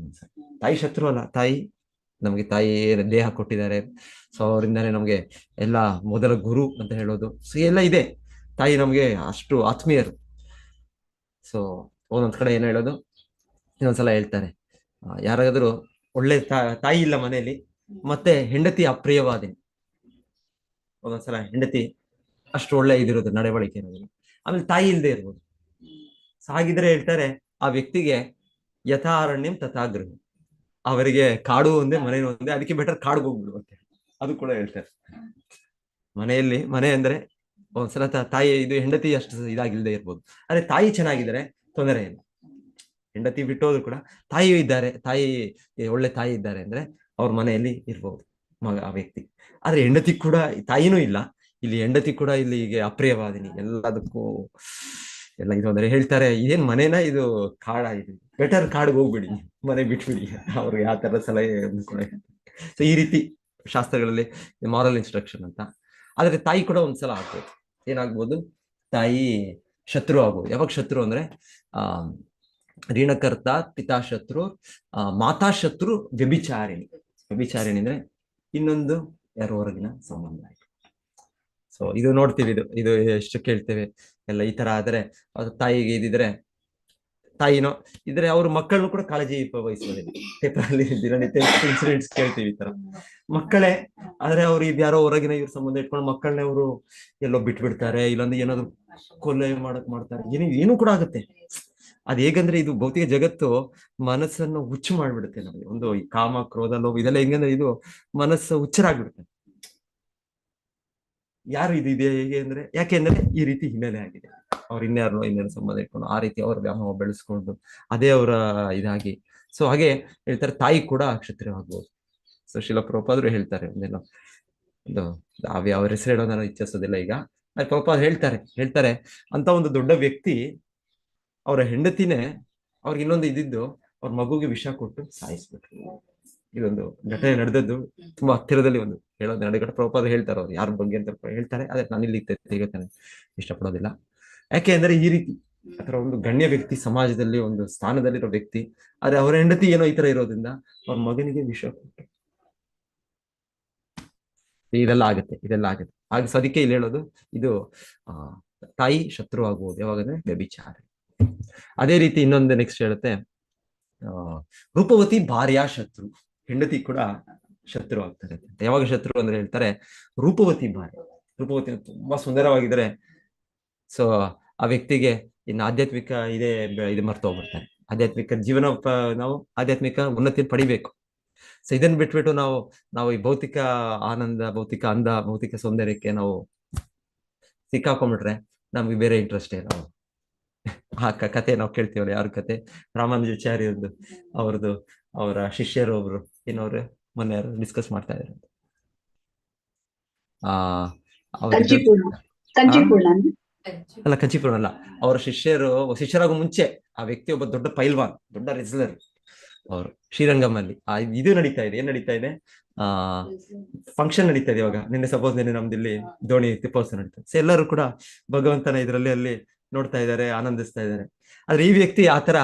ತಾಯಿ ಶತ್ರು ಅಲ್ಲ, ತಾಯಿ ನಮಗೆ ತಾಯಿ ದೇಹ ಕೊಟ್ಟಿದ್ದಾರೆ. ಸೊ ಅವರಿಂದಾನೇ ನಮಗೆ ಎಲ್ಲ ಮೊದಲ ಗುರು ಅಂತ ಹೇಳೋದು. ಸೊ ಎಲ್ಲ ಇದೆ. ತಾಯಿ ನಮಗೆ ಅಷ್ಟು ಆತ್ಮೀಯರು. ಸೊ ಒಂದೊಂದ್ ಕಡೆ ಏನು ಹೇಳೋದು, ಇನ್ನೊಂದ್ಸಲ ಹೇಳ್ತಾರೆ, ಯಾರಾದ್ರೂ ಒಳ್ಳೆ ತಾಯಿ ಇಲ್ಲ ಮನೆಯಲ್ಲಿ, ಮತ್ತೆ ಹೆಂಡತಿ ಅಪ್ರಿಯವಾದಿನಿ. ಒಂದೊಂದ್ಸಲ ಹೆಂಡತಿ ಅಷ್ಟು ಒಳ್ಳೆ ಇದಿರೋದು, ನಡವಳಿಕೆ ಇರೋದಿಲ್ಲ. ಆಮೇಲೆ ತಾಯಿ ಇಲ್ಲದೆ ಇರ್ಬೋದು. ಹಾಗಿದ್ರೆ ಹೇಳ್ತಾರೆ, ಆ ವ್ಯಕ್ತಿಗೆ ಯಥಾರಣ್ಯಂ ತಥಾಗೃಹ. ಅವರಿಗೆ ಕಾಡು ಒಂದೇ, ಮನೆ ಒಂದೇ, ಅದಕ್ಕೆ ಬೆಟರ್ ಕಾಡ್ಗೆ ಹೋಗ್ಬಿಡು ಅಂತ ಹೇಳಿ ಅದು ಕೂಡ ಹೇಳ್ತಾರೆ. ಮನೆ ಅಂದ್ರೆ ಒಂದ್ಸಲ ತಾಯಿ ಇದು ಹೆಂಡತಿ ಅಷ್ಟು ಇದಾಗಿಲ್ದೇ ಇರ್ಬೋದು, ಆದ್ರೆ ತಾಯಿ ಚೆನ್ನಾಗಿದ್ದಾರೆ ತೊಂದರೆ ಇಲ್ಲ. ಹೆಂಡತಿ ಬಿಟ್ಟೋದ್ರು ಕೂಡ ತಾಯಿಯೂ ಇದ್ದಾರೆ, ಒಳ್ಳೆ ತಾಯಿ ಇದ್ದಾರೆ ಅಂದ್ರೆ ಅವ್ರ ಮನೆಯಲ್ಲಿ ಇರ್ಬೋದು ಆ ವ್ಯಕ್ತಿ. ಆದ್ರೆ ಹೆಂಡತಿ ಕೂಡ, ತಾಯಿನೂ ಇಲ್ಲ ಇಲ್ಲಿ, ಹೆಂಡತಿ ಕೂಡ ಇಲ್ಲಿ ಹೀಗೆ ಅಪ್ರಿಯವಾದಿನಿ, ಎಲ್ಲದಕ್ಕೂ ಎಲ್ಲ ಇದು ಅಂದ್ರೆ ಹೇಳ್ತಾರೆ, ಏನ್ ಮನೇನ ಇದು ಕಾಡ, ಇದು ಬೆಟರ್ ಕಾಡ್ಗೆ ಹೋಗ್ಬಿಡಿ, ಮನೆ ಬಿಟ್ಬಿಡಿ. ಅವ್ರಿಗೆ ಯಾವ ತರ ಸಲಹೆ ಕೂಡ. ಸೊ ಈ ರೀತಿ ಶಾಸ್ತ್ರಗಳಲ್ಲಿ ಮಾರಲ್ ಇನ್ಸ್ಟ್ರಕ್ಷನ್ ಅಂತ. ಆದ್ರೆ ತಾಯಿ ಕೂಡ ಒಂದ್ಸಲ ಆಗ್ಬೋದು, ಏನಾಗ್ಬೋದು, ತಾಯಿ ಶತ್ರು ಆಗ್ಬೋದು. ಯಾವಾಗ ಶತ್ರು ಅಂದ್ರೆ ಋಣಕರ್ತ ಪಿತಾಶತ್ರು, ಮಾತಾಶತ್ರು, ವ್ಯಭಿಚಾರಿಣಿ. ವ್ಯಭಿಚಾರಿಣಿ ಅಂದ್ರೆ ಇನ್ನೊಂದು ಯಾರೋ ಹೊರಗಿನ ಸಂಬಂಧ ಆಯ್ತು. ಸೊ ಇದು ನೋಡ್ತೀವಿ, ಇದು ಎಷ್ಟು ಕೇಳ್ತೇವೆ ಎಲ್ಲ. ಈ ತರ ಆದ್ರೆ ತಾಯಿಗೆ ಇದಿದ್ರೆ, ತಾಯಿನೋ ಇದ್ರೆ ಅವ್ರ ಮಕ್ಕಳನ್ನು ಕೂಡ ಕಾಳಜಿ ವಹಿಸೋದಿಲ್ಲ. ಪೇಪರಲ್ಲಿ ದಿನನಿತ್ಯ ಇನ್ಸಿಡೆಂಟ್ಸ್ ಕೇಳ್ತೀವಿ ಈ ತರ. ಮಕ್ಕಳೇ ಆದ್ರೆ ಅವ್ರು ಇದ್ಯಾರೋ ಹೊರಗಿನ ಇವ್ರ ಸಂಬಂಧ ಇಟ್ಕೊಂಡು ಮಕ್ಕಳನ್ನೇ ಅವರು ಎಲ್ಲೋ ಬಿಟ್ಬಿಡ್ತಾರೆ, ಇಲ್ಲಾಂದ್ರೆ ಏನಾದ್ರು ಕೊಲೆ ಮಾಡ್ತಾರೆ, ಏನು ಕೂಡ ಆಗುತ್ತೆ. ಅದ್ ಹೇಗಂದ್ರೆ ಇದು ಭೌತಿಕ ಜಗತ್ತು ಮನಸ್ಸನ್ನು ಹುಚ್ಚು ಮಾಡ್ಬಿಡುತ್ತೆ ನಮಗೆ. ಒಂದು ಈ ಕಾಮ, ಕ್ರೋಧ, ಲೋಭ ಇದೆಲ್ಲ ಹೆಂಗಂದ್ರೆ ಇದು ಮನಸ್ಸು ಹುಚ್ಚರಾಗ್ಬಿಡುತ್ತೆ. ಯಾರು ಇದೆ ಹೇಗೆ ಅಂದ್ರೆ, ಯಾಕೆಂದ್ರೆ ಈ ರೀತಿ ಹಿನ್ನೆಲೆ ಆಗಿದೆ. ಅವ್ರು ಇನ್ನೇನು ಸಂಬಂಧ ಇಟ್ಕೊಂಡು ಆ ರೀತಿ ಅವ್ರ ವ್ಯಾಮೋಹ ಬೆಳೆಸ್ಕೊಂಡು ಅದೇ ಅವರ ಇದಾಗಿ. ಸೊ ಹಾಗೆ ಹೇಳ್ತಾರೆ, ತಾಯಿ ಕೂಡ ಕ್ಷತ್ರಿಯವಾಗ್ಬೋದು. ಸೊ ಶಿಲ ಪ್ರಭುಪಾದರು ಹೇಳ್ತಾರೆ ಒಂದೇನೋ ಒಂದು ಅವ್ರ ಹೆಸರು ಹೇಳೋ ನಾನು ಇಚ್ಛಿಸೋದಿಲ್ಲ ಈಗ. ಪ್ರಭುಪಾದ ಹೇಳ್ತಾರೆ ಅಂತ ಒಂದು ದೊಡ್ಡ ವ್ಯಕ್ತಿ ಅವರ ಹೆಂಡತಿನೇ ಅವ್ರಿಗೆ ಇನ್ನೊಂದು ಇದ್ದಿದ್ದು, ಅವ್ರ ಮಗುಗೆ ವಿಷ ಕೊಟ್ಟು ಸಾಯಿಸ್ಬಿಟ್ರು. ಇದೊಂದು ಘಟನೆ ನಡೆದದ್ದು ತುಂಬಾ ಹತ್ತಿರದಲ್ಲಿ. ಒಂದು ಹೇಳೋದು ನಡೆಗಟ್ಟ ಪ್ರಭುಪಾದ ಹೇಳ್ತಾರೆ, ಅವ್ರು ಯಾರ ಬಗ್ಗೆ ಅಂತ ಹೇಳ್ತಾರೆ. ಅದೇ ನಾನು ಇಲ್ಲಿ ತೆಗಿತಾನೆ ಇಷ್ಟಪಡೋದಿಲ್ಲ. ಯಾಕೆ ಅಂದ್ರೆ ಈ ರೀತಿ ಆತರ ಒಂದು ಗಣ್ಯ ವ್ಯಕ್ತಿ, ಸಮಾಜದಲ್ಲಿ ಒಂದು ಸ್ಥಾನದಲ್ಲಿರೋ ವ್ಯಕ್ತಿ, ಆದ್ರೆ ಅವರ ಹೆಂಡತಿ ಏನೋ ಈ ತರ ಇರೋದ್ರಿಂದ ಅವ್ರ ಮಗನಿಗೆ ವಿಷ ಕೊಟ್ಟು ಇದೆಲ್ಲ ಆಗುತ್ತೆ. ಹಾಗೆ ಅದಕ್ಕೆ ಇಲ್ಲಿ ಹೇಳೋದು, ಇದು ತಾಯಿ ಶತ್ರು ಆಗ್ಬೋದು ಯಾವಾಗಂದ್ರೆ ವ್ಯಭಿಚಾರ. ಅದೇ ರೀತಿ ಇನ್ನೊಂದು ನೆಕ್ಸ್ಟ್ ಹೇಳುತ್ತೆ, ರೂಪವತಿ ಭಾರ್ಯ ಶತ್ರು. ಹೆಂಡತಿ ಕೂಡ ಶತ್ರು ಆಗ್ತಾರೆ. ಯಾವಾಗ ಶತ್ರು ಅಂದ್ರೆ ಹೇಳ್ತಾರೆ, ರೂಪವತಿ ರೂಪವತಿ ತುಂಬಾ ಸುಂದರವಾಗಿದ್ದಾರೆ. ಸೊ ಆ ವ್ಯಕ್ತಿಗೆ ಇನ್ನು ಆಧ್ಯಾತ್ಮಿಕ ಇದು ಮರ್ತು ಹೋಗ್ಬಿಡ್ತಾರೆ. ಆಧ್ಯಾತ್ಮಿಕ ಜೀವನ ನಾವು ಆಧ್ಯಾತ್ಮಿಕ ಉನ್ನತಿ ಪಡಿಬೇಕು. ಸೊ ಇದನ್ನ ಬಿಟ್ಬಿಟ್ಟು ನಾವು ಈ ಭೌತಿಕ ಆನಂದ, ಭೌತಿಕ ಅಂದ, ಭೌತಿಕ ಸೌಂದರ್ಯಕ್ಕೆ ನಾವು ಸಿಕ್ಕಾಕೊಂಡ್ಬಿಟ್ರೆ ನಮ್ಗೆ ಬೇರೆ ಇಂಟ್ರೆಸ್ಟ್ ಇಲ್ಲ. ಆ ಕತೆ ನಾವು ಕೇಳ್ತೀವಲ್ಲ, ಯಾರ ಕತೆ, ರಾಮಾನುಜಾಚಾರ್ಯರದ್ದು. ಅವರ ಶಿಷ್ಯರು ಒಬ್ರು ಏನವ್ರು ಮೊನ್ನೆ ಡಿಸ್ಕಸ್ ಮಾಡ್ತಾ ಇದ್ದಾರೆ. ಅಲ್ಲ, ಕಂಚಿಪುರ ಅಲ್ಲ. ಅವರ ಶಿಷ್ಯರಾಗೋ ಮುಂಚೆ ಆ ವ್ಯಕ್ತಿ ಒಬ್ಬ ದೊಡ್ಡ ಪೈಲ್ವಾನ್, ದೊಡ್ಡ ರೆಸ್ಲರ್. ಅವರು ಶ್ರೀರಂಗಮಲ್ಲಿ ಇದು ನಡೀತಾ ಇದೆ. ಏನ್ ನಡೀತಾ ಇದೆ? ಫಂಕ್ಷನ್ ನಡೀತಾ ಇದೆ ಇವಾಗ. ನಿನ್ನೆ ನಮ್ದಿಲ್ಲಿ ದೋಣಿ ತಿಪ್ಪೋತ್ಸವ ನಡೀತಾ. ಸೊ ಎಲ್ಲರೂ ಕೂಡ ಭಗವಂತನ ಇದರಲ್ಲಿ ಅಲ್ಲಿ ನೋಡ್ತಾ ಇದ್ದಾರೆ, ಆನಂದಿಸ್ತಾ ಇದ್ದಾರೆ. ಆದ್ರೆ ಈ ವ್ಯಕ್ತಿ ಆತರ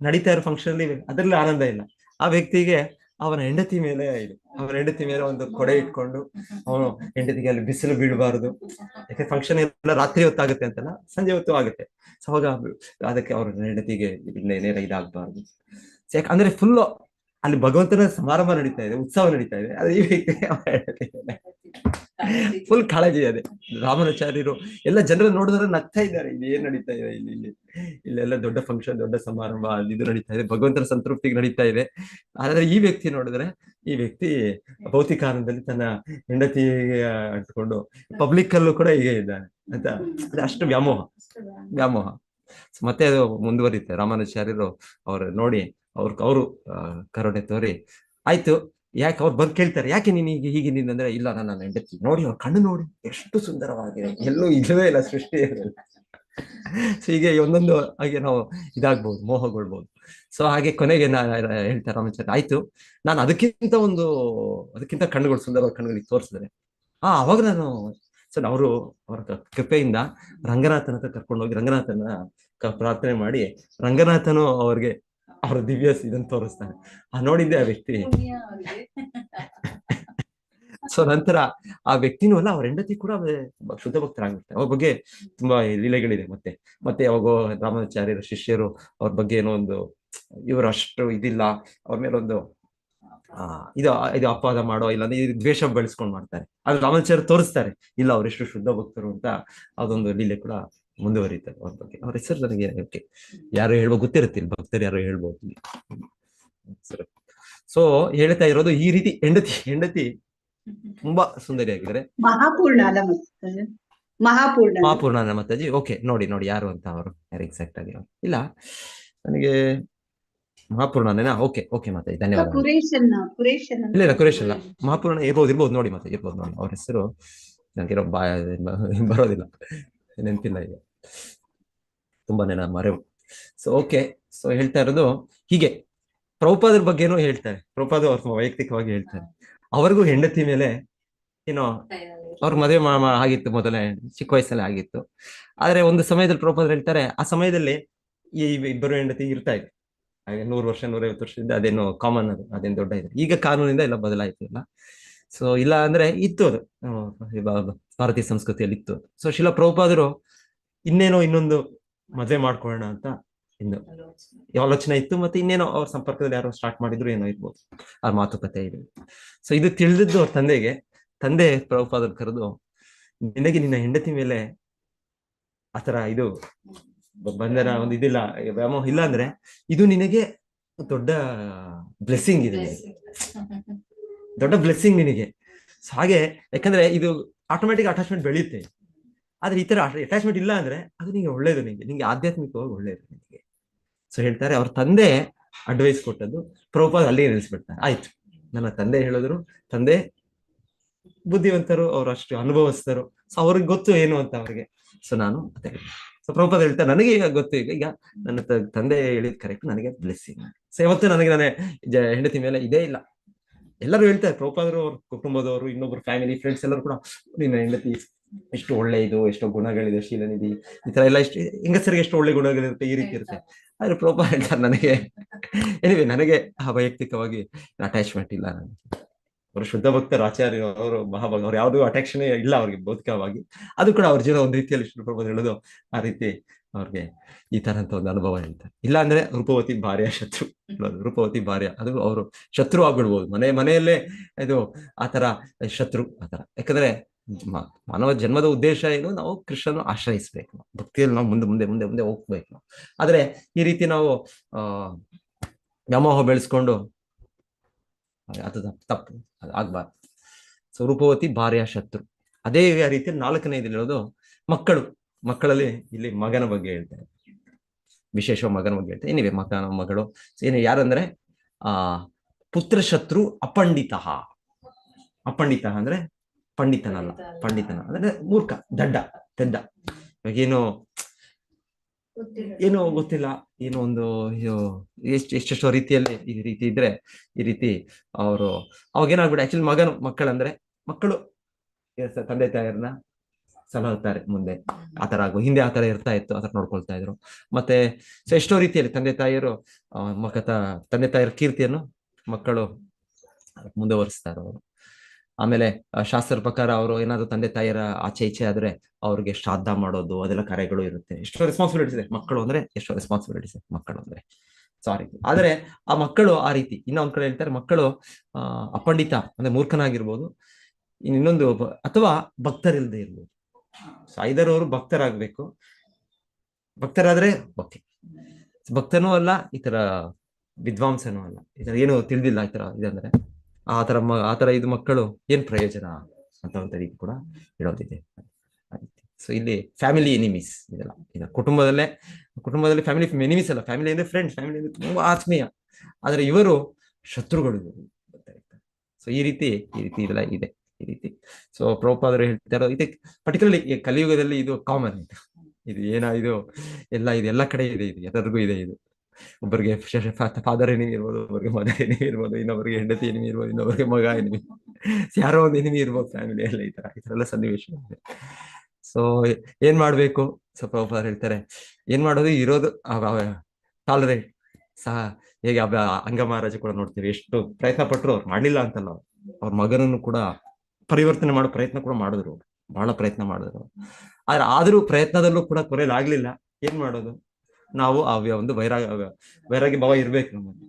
ನಡೀತಾ ಇರೋ ಫಂಕ್ಷನ್ ಅಲ್ಲಿ ಅದರಲ್ಲಿ ಆನಂದ ಇಲ್ಲ. ಆ ವ್ಯಕ್ತಿಗೆ ಅವನ ಹೆಂಡತಿ ಮೇಲೆ ಒಂದು ಕೊಡೆ ಇಟ್ಕೊಂಡು, ಅವನು ಹೆಂಡತಿಗೆ ಅಲ್ಲಿ ಬಿಸಿಲು ಬೀಳಬಾರದು, ಯಾಕೆ ಫಂಕ್ಷನ್ ಎಲ್ಲ ರಾತ್ರಿ ಹೊತ್ತಾಗುತ್ತೆ ಅಂತಲ್ಲ, ಸಂಜೆ ಹೊತ್ತು ಆಗುತ್ತೆ. ಸೊ ಅವಾಗ ಅದಕ್ಕೆ ಅವ್ರ ಹೆಂಡತಿಗೆ ಇದಾಗಬಾರ್ದು. ಅಂದ್ರೆ ಫುಲ್ ಅಲ್ಲಿ ಭಗವಂತನ ಸಮಾರಂಭ ನಡೀತಾ ಇದೆ, ಉತ್ಸವ ನಡೀತಾ ಇದೆ. ಅದು ಈ ವ್ಯಕ್ತಿ ಫುಲ್ ಕಾಳಜಿ. ಅದೇ ರಾಮಾನುಚಾರ್ಯರು ಎಲ್ಲ ಜನರು ನೋಡಿದ್ರೆ ನಗ್ತಾ ಇದ್ದಾರೆ, ಇಲ್ಲಿ ಏನ್ ನಡೀತಾ ಇದೆ, ಇಲ್ಲೆಲ್ಲ ದೊಡ್ಡ ಫಂಕ್ಷನ್, ದೊಡ್ಡ ಸಮಾರಂಭ, ಇದು ನಡೀತಾ ಇದೆ, ಭಗವಂತನ ಸಂತೃಪ್ತಿಗೆ ನಡೀತಾ ಇದೆ. ಆದ್ರೆ ಈ ವ್ಯಕ್ತಿ ನೋಡಿದ್ರೆ, ಈ ವ್ಯಕ್ತಿ ಭೌತಿಕ ಆನಂದದಲ್ಲಿ ತನ್ನ ಹೆಂಡತಿಗೆ ಅಂಟ್ಕೊಂಡು ಪಬ್ಲಿಕ್ ಅಲ್ಲೂ ಕೂಡ ಹೀಗೆ ಇದ್ದಾನೆ ಅಂತ. ಅಷ್ಟು ವ್ಯಾಮೋಹ. ಮತ್ತೆ ಅದು ಮುಂದುವರಿತೆ. ರಾಮಾನುಚಾರ್ಯರು ಅವ್ರು ನೋಡಿ ಅವರು ಕರುಣೆ ತೋರಿ, ಆಯ್ತು, ಯಾಕೆ ಅವ್ರು ಬಂದು ಕೇಳ್ತಾರೆ, ಯಾಕೆ ನೀನು ಹೀಗೆ ಅಂದ್ರೆ, ಇಲ್ಲ ನನ್ನ ಹೆಂಡತಿ ನೋಡಿ, ಅವ್ರ ಕಣ್ಣು ನೋಡಿ ಎಷ್ಟು ಸುಂದರವಾಗಿದೆ, ಎಲ್ಲೂ ಇಲ್ಲವೇ ಇಲ್ಲ ಸೃಷ್ಟಿಯಲ್ಲಿ. ಸೊ ಹೀಗೆ ಒಂದೊಂದು ಹಾಗೆ ನಾವು ಇದಾಗ್ಬೋದು, ಮೋಹಗೊಳ್ಬಹುದು. ಸೊ ಹಾಗೆ ಕೊನೆಗೆ ಹೇಳ್ತಾರೆ ರಾಮಾಚಾರ್ಯ, ಆಯ್ತು, ನಾನು ಅದಕ್ಕಿಂತ ಕಣ್ಣುಗಳು, ಸುಂದರವಾದ ಕಣ್ಣುಗಳಿಗೆ ತೋರಿಸಿದ್ರೆ ಅವಾಗ ನಾನು. ಸೊ ಅವರ ಕೃಪೆಯಿಂದ ರಂಗನಾಥನ ಹತ್ರ ಕರ್ಕೊಂಡು ಹೋಗಿ ರಂಗನಾಥನ ಪ್ರಾರ್ಥನೆ ಮಾಡಿ, ರಂಗನಾಥನು ಅವ್ರಿಗೆ ಅವ್ರ ದಿವ್ಯ ಇದನ್ನ ತೋರಿಸ್ತಾನೆ. ನೋಡಿದ್ದೆ ಆ ವ್ಯಕ್ತಿ. ಸೊ ನಂತರ ಆ ವ್ಯಕ್ತಿನೂ ಅಲ್ಲ, ಅವ್ರ ಹೆಂಡತಿ ಕೂಡ ಶುದ್ಧ ಭಕ್ತರಾಗಿರ್ತಾರೆ. ಅವ್ರ ಬಗ್ಗೆ ತುಂಬಾ ಲೀಲೆಗಳಿದೆ. ಮತ್ತೆ ಮತ್ತೆ ಯಾವಾಗೋ ರಾಮಾಚಾರ್ಯರ ಶಿಷ್ಯರು ಅವ್ರ ಬಗ್ಗೆ ಏನೋ ಒಂದು ಇವರು ಅಷ್ಟು ಇದಿಲ್ಲ, ಅವ್ರ ಮೇಲೊಂದು ಇದು ಇದು ಅಪವಾದ ಮಾಡೋ, ಇಲ್ಲ ದ್ವೇಷ ಬೆಳೆಸ್ಕೊಂಡ್ ಮಾಡ್ತಾರೆ. ಆದ್ರೆ ರಾಮಾಚಾರ್ಯ ತೋರಿಸ್ತಾರೆ, ಇಲ್ಲ ಅವರೆಷ್ಟು ಶುದ್ಧ ಭಕ್ತರು ಅಂತ. ಅದೊಂದು ಲೀಲೆ ಕೂಡ ಮುಂದುವರಿತಾರೆ ಅವ್ರ ಬಗ್ಗೆ. ಅವ್ರ ಹೆಸರು ನನಗೆ ಯಾರು ಹೇಳ್ಬೋದು ಗೊತ್ತಿರುತ್ತಿಲ್ಲ, ಭಕ್ತರು ಯಾರು ಹೇಳ್ಬೋದು. ಸೊ ಹೇಳ್ತಾ ಇರೋದು ಈ ರೀತಿ ಹೆಂಡತಿ ತುಂಬಾ ಸುಂದರಿಯಾಗಿದ್ದಾರೆ. ಮಹಾಪೂರ್ಣ ಮಾತಾಜಿ. ಓಕೆ, ನೋಡಿ ಯಾರು ಅಂತ ಅವರು, ಯಾರು ಎಕ್ಸಾಕ್ಟ್ ಆಗಿ ಇಲ್ಲ ನನಗೆ. ಮಹಾಪೂರ್ಣನೇನಾ? ಓಕೆ ಓಕೆ ಮಾತಾಜಿ, ಧನ್ಯವಾದ. ಇಲ್ಲ ಕುರೇಶ್ ಅಲ್ಲ, ಮಹಾಪೂರ್ಣ ಇರ್ಬೋದು ನೋಡಿ ಮಾತಾಜಿ, ಇರ್ಬೋದು ನೋಡಿ. ಅವ್ರ ಹೆಸರು ನನಗಿರೋ ಬರೋದಿಲ್ಲ, ನೆನಪಿಲ್ಲ ಈಗ, ತುಂಬಾ ಮರೆವು. ಸೊ ಓಕೆ, ಸೊ ಹೇಳ್ತಾ ಇರೋದು ಹೀಗೆ ಪ್ರಭುಪಾದರ ಬಗ್ಗೆನೂ ಹೇಳ್ತಾರೆ. ಪ್ರಭುಪಾದ ಅವ್ರ ವೈಯಕ್ತಿಕವಾಗಿ ಹೇಳ್ತಾರೆ. ಅವ್ರಿಗೂ ಹೆಂಡತಿ ಮೇಲೆ ಏನೋ ಅವ್ರ ಮದುವೆ ಆಗಿತ್ತು, ಮೊದಲೇ ಚಿಕ್ಕ ವಯಸ್ಸಲ್ಲಿ ಆಗಿತ್ತು. ಆದ್ರೆ ಒಂದು ಸಮಯದಲ್ಲಿ ಪ್ರಭುಪಾದರು ಹೇಳ್ತಾರೆ, ಆ ಸಮಯದಲ್ಲಿ ಈ ಇಬ್ಬರು ಹೆಂಡತಿ ಇರ್ತಾ ಇದ್ರು. ಹಾಗೆ 100 ವರ್ಷ 150 ವರ್ಷದಿಂದ ಅದೇನು ಕಾಮನ್, ಅದೇನು ದೊಡ್ಡ ಇದೆ. ಈಗ ಕಾನೂನಿಂದ ಎಲ್ಲ ಬದಲಾಯ್ತು ಇಲ್ಲ. ಸೊ ಇಲ್ಲ ಅಂದ್ರೆ ಇತ್ತು ಅದು, ಭಾರತೀಯ ಸಂಸ್ಕೃತಿಯಲ್ಲಿ ಇತ್ತು. ಸೊ ಶಿಲ ಪ್ರಭುಪಾದರು ಇನ್ನೇನೋ ಇನ್ನೊಂದು ಮದುವೆ ಮಾಡ್ಕೊಳ್ಳೋಣ ಅಂತ ಇನ್ನು ಆಲೋಚನೆ ಇತ್ತು. ಮತ್ತೆ ಇನ್ನೇನೋ ಅವ್ರ ಸಂಪರ್ಕದಲ್ಲಿ ಯಾರೋ ಸ್ಟಾರ್ಟ್ ಮಾಡಿದ್ರು, ಏನೋ ಇರ್ಬೋದು, ಅವ್ರ ಮಾತುಕತೆ ಇದೆ. ಸೊ ಇದು ತಿಳಿದಿದ್ದು ಅವ್ರ ತಂದೆ ಪ್ರಭುಪಾದರು ಕರೆದು, ನಿನಗೆ ನಿನ್ನ ಹೆಂಡತಿ ಮೇಲೆ ಆತರ ಇದು ಬಂಧನ ಒಂದು ಇದಿಲ್ಲ, ವ್ಯಾಮೋಹ ಇಲ್ಲ ಅಂದ್ರೆ ಇದು ನಿನಗೆ ದೊಡ್ಡ ಬ್ಲೆಸ್ಸಿಂಗ್ ಇದೆ, ದೊಡ್ಡ ಬ್ಲೆಸ್ಸಿಂಗ್ ನಿನಗೆ. ಹಾಗೆ ಯಾಕಂದ್ರೆ ಇದು ಆಟೋಮೆಟಿಕ್ ಅಟ್ಯಾಚ್ಮೆಂಟ್ ಬೆಳೆಯುತ್ತೆ. ಆದ್ರೆ ಈ ತರ ಅಟ್ಯಾಚ್ಮೆಂಟ್ ಇಲ್ಲ ಅಂದ್ರೆ ಅದು ನಿಂಗೆ ಒಳ್ಳೇದು, ನಿಂಗೆ ಆಧ್ಯಾತ್ಮಿಕವಾಗಿ ಒಳ್ಳೇದು ನಿನಗೆ. ಸೊ ಹೇಳ್ತಾರೆ, ಅವ್ರ ತಂದೆ ಅಡ್ವೈಸ್ ಕೊಟ್ಟದ್ದು ಪ್ರಭುಪಾದ ಅಲ್ಲಿಗೆ ನಿಲ್ಲಿಸ್ಬಿಡ್ತಾರೆ. ಆಯ್ತು, ನನ್ನ ತಂದೆ ಹೇಳಿದ್ರು, ತಂದೆ ಬುದ್ಧಿವಂತರು, ಅವ್ರು ಅಷ್ಟು ಅನುಭವಿಸ್ತರು, ಸೊ ಅವ್ರಿಗೆ ಗೊತ್ತು ಏನು ಅಂತ ಅವ್ರಿಗೆ. ಸೊ ನಾನು ಸೊ ಪ್ರಭುಪಾದ ಹೇಳ್ತಾರೆ, ನನಗೆ ಈಗ ಗೊತ್ತು, ಈಗ ನನ್ನ ತಂದೆ ಹೇಳಿದ್ ಕರೆಕ್ಟ್, ನನಗೆ ಬ್ಲೆಸ್ಸಿಂಗ್. ಸೊ ಯಾವತ್ತು ನನಗೆ ನನ್ನ ಹೆಂಡತಿ ಮೇಲೆ ಇದೇ ಇಲ್ಲ. ಎಲ್ಲರೂ ಹೇಳ್ತಾರೆ, ಪ್ರಭುಪಾದರು, ಅವ್ರ ಕುಟುಂಬದವರು, ಇನ್ನೊಬ್ರು ಫ್ಯಾಮಿಲಿ ಫ್ರೆಂಡ್ಸ್ ಎಲ್ಲರೂ ಕೂಡ, ನಿನ್ನ ಹೆಂಡತಿ ಎಷ್ಟು ಒಳ್ಳೆ ಇದು, ಎಷ್ಟೋ ಗುಣಗಳಿದೆ, ಶೀಲನಿಧಿ, ಈ ತರ ಎಲ್ಲ ಎಷ್ಟು ಹೆಂಗಸರಿಗೆ ಎಷ್ಟು ಒಳ್ಳೆ ಗುಣಗಳಿರುತ್ತೆ, ಈ ರೀತಿ ಇರುತ್ತೆ. ಆದ್ರೆ ಪ್ರಭುಪಾದ ಹೇಳ್ತಾರೆ, ನನಗೆ ವೈಯಕ್ತಿಕವಾಗಿ ಅಟ್ಯಾಚ್ಮೆಂಟ್ ಇಲ್ಲ. ನನಗೆ ಅವರು ಶುದ್ಧ ಭಕ್ತರು, ಆಚಾರ್ಯ, ಅವರು ಮಹಾಭಾಗ, ಅವ್ರು ಯಾವ್ದು ಅಟ್ಯಾಕ್ಷನ್ ಇಲ್ಲ ಅವ್ರಿಗೆ ಭೌತಿಕವಾಗಿ. ಅದು ಕೂಡ ಅವ್ರ ಜೀವನ ಒಂದ್ ರೀತಿಯಲ್ಲಿ ಪ್ರಭುಪಾದ ಹೇಳೋದು ಆ ರೀತಿ ಅವ್ರಿಗೆ ಈ ತರ ಅಂತ ಒಂದು ಅನುಭವ ಹೇಳ್ತಾರೆ. ಇಲ್ಲ ಅಂದ್ರೆ ರೂಪವತಿ ಭಾರ್ಯ ಶತ್ರು, ರೂಪವತಿ ಭಾರ್ಯ ಅದು ಅವರು ಶತ್ರು ಆಗ್ಬಿಡ್ಬೋದು, ಮನೆಯಲ್ಲೇ ಇದು ಆತರ ಶತ್ರು ಆತರ. ಯಾಕಂದ್ರೆ ಮಾನವ ಜನ್ಮದ ಉದ್ದೇಶ ಏನು, ನಾವು ಕೃಷ್ಣನ ಆಶ್ರಯಿಸ್ಬೇಕು, ಭಕ್ತಿಯಲ್ಲಿ ನಾವು ಮುಂದೆ ಮುಂದೆ ಮುಂದೆ ಮುಂದೆ ಹೋಗ್ಬೇಕು. ಆದ್ರೆ ಈ ರೀತಿ ನಾವು ವ್ಯಾಮೋಹ ಬೆಳೆಸ್ಕೊಂಡು ಅದು ತಪ್ಪು, ಅದು ಆಗ್ಬಾರ್ದು. ಸೊ ರೂಪವತಿ ಭಾರ್ಯ ಶತ್ರು. ಅದೇ ರೀತಿಯಲ್ಲಿ 4ನೇ ಹೇಳೋದು ಮಕ್ಕಳಲ್ಲಿ ಇಲ್ಲಿ ಮಗನ ಬಗ್ಗೆ ಹೇಳ್ತಾರೆ, ವಿಶೇಷ ಮಗನ ಬಗ್ಗೆ ಹೇಳ್ತಾರೆ. ಏನಿವೆ ಮಗಳು ಏನು ಯಾರಂದ್ರೆ ಪುತ್ರ ಶತ್ರು ಅಪಂಡಿತ ಅಂದ್ರೆ ಪಂಡಿತನಲ್ಲ, ಪಂಡಿತನ ಅಂದ್ರೆ ಮೂರ್ಖ, ದಡ್ಡ. ಇವಾಗೇನು ಏನೋ ಗೊತ್ತಿಲ್ಲ, ಏನೋ ಒಂದು ಎಷ್ಟೆಷ್ಟೋ ರೀತಿಯಲ್ಲಿ ಈ ರೀತಿ ಇದ್ರೆ, ಈ ರೀತಿ ಅವರು ಅವಾಗ ಏನಾಗ್ಬಿಡ. ಆಕ್ಚುಲಿ ಮಕ್ಕಳಂದ್ರೆ ಮಕ್ಕಳು ತಂದೆ ತಾಯಿಯರನ್ನ ಸಲಹುತ್ತಾರೆ ಮುಂದೆ, ಆತರ ಹಿಂದೆ ಆತರ ಇರ್ತಾ ಇತ್ತು, ಆತರ ನೋಡ್ಕೊಳ್ತಾ ಇದ್ರು. ಮತ್ತೆ ಸೊ ಎಷ್ಟೋ ರೀತಿಯಲ್ಲಿ ತಂದೆ ತಾಯಿಯರ ಕೀರ್ತಿಯನ್ನು ಮಕ್ಕಳು ಮುಂದುವರಿಸ್ತಾರೆ ಅವರು. ಆಮೇಲೆ ಶಾಸ್ತ್ರ ಪ್ರಕಾರ ಅವರು ಏನಾದ್ರು ತಂದೆ ತಾಯಿಯರ ಆಚೆ ಈಚೆ ಆದ್ರೆ ಅವ್ರಿಗೆ ಶ್ರಾದ್ದ ಮಾಡೋದು, ಅದೆಲ್ಲ ಕಾರ್ಯಗಳು ಇರುತ್ತೆ. ಎಷ್ಟೋ ರೆಸ್ಪಾನ್ಸಿಬಿಲಿಟೀಸ್ ಇದೆ ಮಕ್ಕಳು ಅಂದ್ರೆ, ಎಷ್ಟೋ ರೆಸ್ಪಾನ್ಸಿಬಿಲಿಟೀಸ್ ಮಕ್ಕಳು ಅಂದ್ರೆ. ಸಾರಿ, ಆದ್ರೆ ಆ ಮಕ್ಕಳು ಆ ರೀತಿ. ಇನ್ನೊಂದ್ ಕಡೆ ಹೇಳ್ತಾರೆ, ಮಕ್ಕಳು ಅಪಂಡಿತ ಅಂದ್ರೆ ಮೂರ್ಖನಾಗಿರ್ಬೋದು, ಇನ್ನೊಂದು ಅಥವಾ ಭಕ್ತರಿಲ್ಲದೆ ಇರ್ಬೋದು. ಸೊ ಐದರ್ ಅವರು ಭಕ್ತರಾಗ್ಬೇಕು, ಭಕ್ತರಾದ್ರೆ ಭಕ್ತನೂ ಅಲ್ಲ, ಈ ತರ ವಿದ್ವಾಂಸನೂ ಅಲ್ಲ, ಈ ತರ ಏನು ತಿಳಿದಿಲ್ಲ ಈ ತರ ಇದಂದ್ರೆ ಆತರ ಇದು ಮಕ್ಕಳು ಏನ್ ಪ್ರಯೋಜನ ಅಂತ ರೀತಿ ಕೂಡ ಹೇಳೋದಿದೆ. ಸೊ ಇಲ್ಲಿ ಫ್ಯಾಮಿಲಿ ಎನಿಮೀಸ್ ಇದೆಲ್ಲ, ಕುಟುಂಬದಲ್ಲಿ ಫ್ಯಾಮಿಲಿ ಎನಿಮೀಸ್ ಅಲ್ಲ, ಫ್ಯಾಮಿಲಿ ಅಂದ್ರೆ ಫ್ರೆಂಡ್ಸ್, ಫ್ಯಾಮಿಲಿ ಅಂದ್ರೆ ತುಂಬಾ ಆತ್ಮೀಯ, ಆದ್ರೆ ಇವರು ಶತ್ರುಗಳು. ಸೊ ಈ ರೀತಿ ಇದೆಲ್ಲ ಇದೆ ಈ ರೀತಿ. ಸೊ ಪ್ರಭುಪಾದರು ಹೇಳ್ತಾರೋ ಇದಕ್ಕೆ ಪರ್ಟಿಕ್ಯುಲರ್ಲಿ ಕಲಿಯುಗದಲ್ಲಿ ಇದು ಕಾಮನ್, ಇದು ಇದು ಎಲ್ಲ ಕಡೆ ಇದೆ, ಇದು ಎಲ್ಲರಿಗೂ ಇದೆ. ಇದು ಒಬ್ಬರಿಗೆ ಫಾದರ್ ಎನಿಮಿ ಇರ್ಬೋದು, ಒಬ್ಬರಿಗೆ ಮದರ್ ಎನಿಮಿ ಇರ್ಬೋದು, ಇನ್ನೊಬ್ಬರಿಗೆ ಹೆಂಡತಿ ಎನಿಮಿ ಇರ್ಬೋದು, ಇನ್ನೊಬ್ಬರಿಗೆ ಮಗ ಎನಿಮಿ, ಯಾರೋ ಒಂದು ಎನಿಮಿ ಇರ್ಬೋದು ಫ್ಯಾಮಿಲಿಯಲ್ಲಿ. ಈ ತರ ಎಲ್ಲ ಸನ್ನಿವೇಶ ಇದೆ. ಸೊ ಏನ್ ಮಾಡ್ಬೇಕು? ಸೊ ಪ್ರಭುಪಾದರು ಹೇಳ್ತಾರೆ, ಏನ್ ಮಾಡೋದು, ಇರೋದು ಟಾಲರೇಟ್, ಸಹ ಹೇಗೆ ಅಂಗ ಮಹಾರಾಜ ಕೂಡ ನೋಡ್ತೀವಿ, ಎಷ್ಟು ಪ್ರಯತ್ನ ಪಟ್ಟರು ಅವ್ರು ಮಾಡ್ಲಿಲ್ಲ ಅಂತಲ್ಲ, ಅವ್ರ ಮಗನನ್ನು ಕೂಡ ಪರಿವರ್ತನೆ ಮಾಡೋ ಪ್ರಯತ್ನ ಕೂಡ ಮಾಡಿದ್ರು, ಬಹಳ ಪ್ರಯತ್ನ ಮಾಡಿದ್ರು. ಆದ್ರೆ ಆದ್ರೂ ಪ್ರಯತ್ನದಲ್ಲೂ ಕೂಡ ಕೊನೆಲಾಗ್ಲಿಲ್ಲ. ಏನ್ ಮಾಡೋದು, ನಾವು ಆ ಒಂದು ವೈರಾಗ್ಯ ಭಾವ ಇರ್ಬೇಕು, ನಮ್ಮಲ್ಲಿ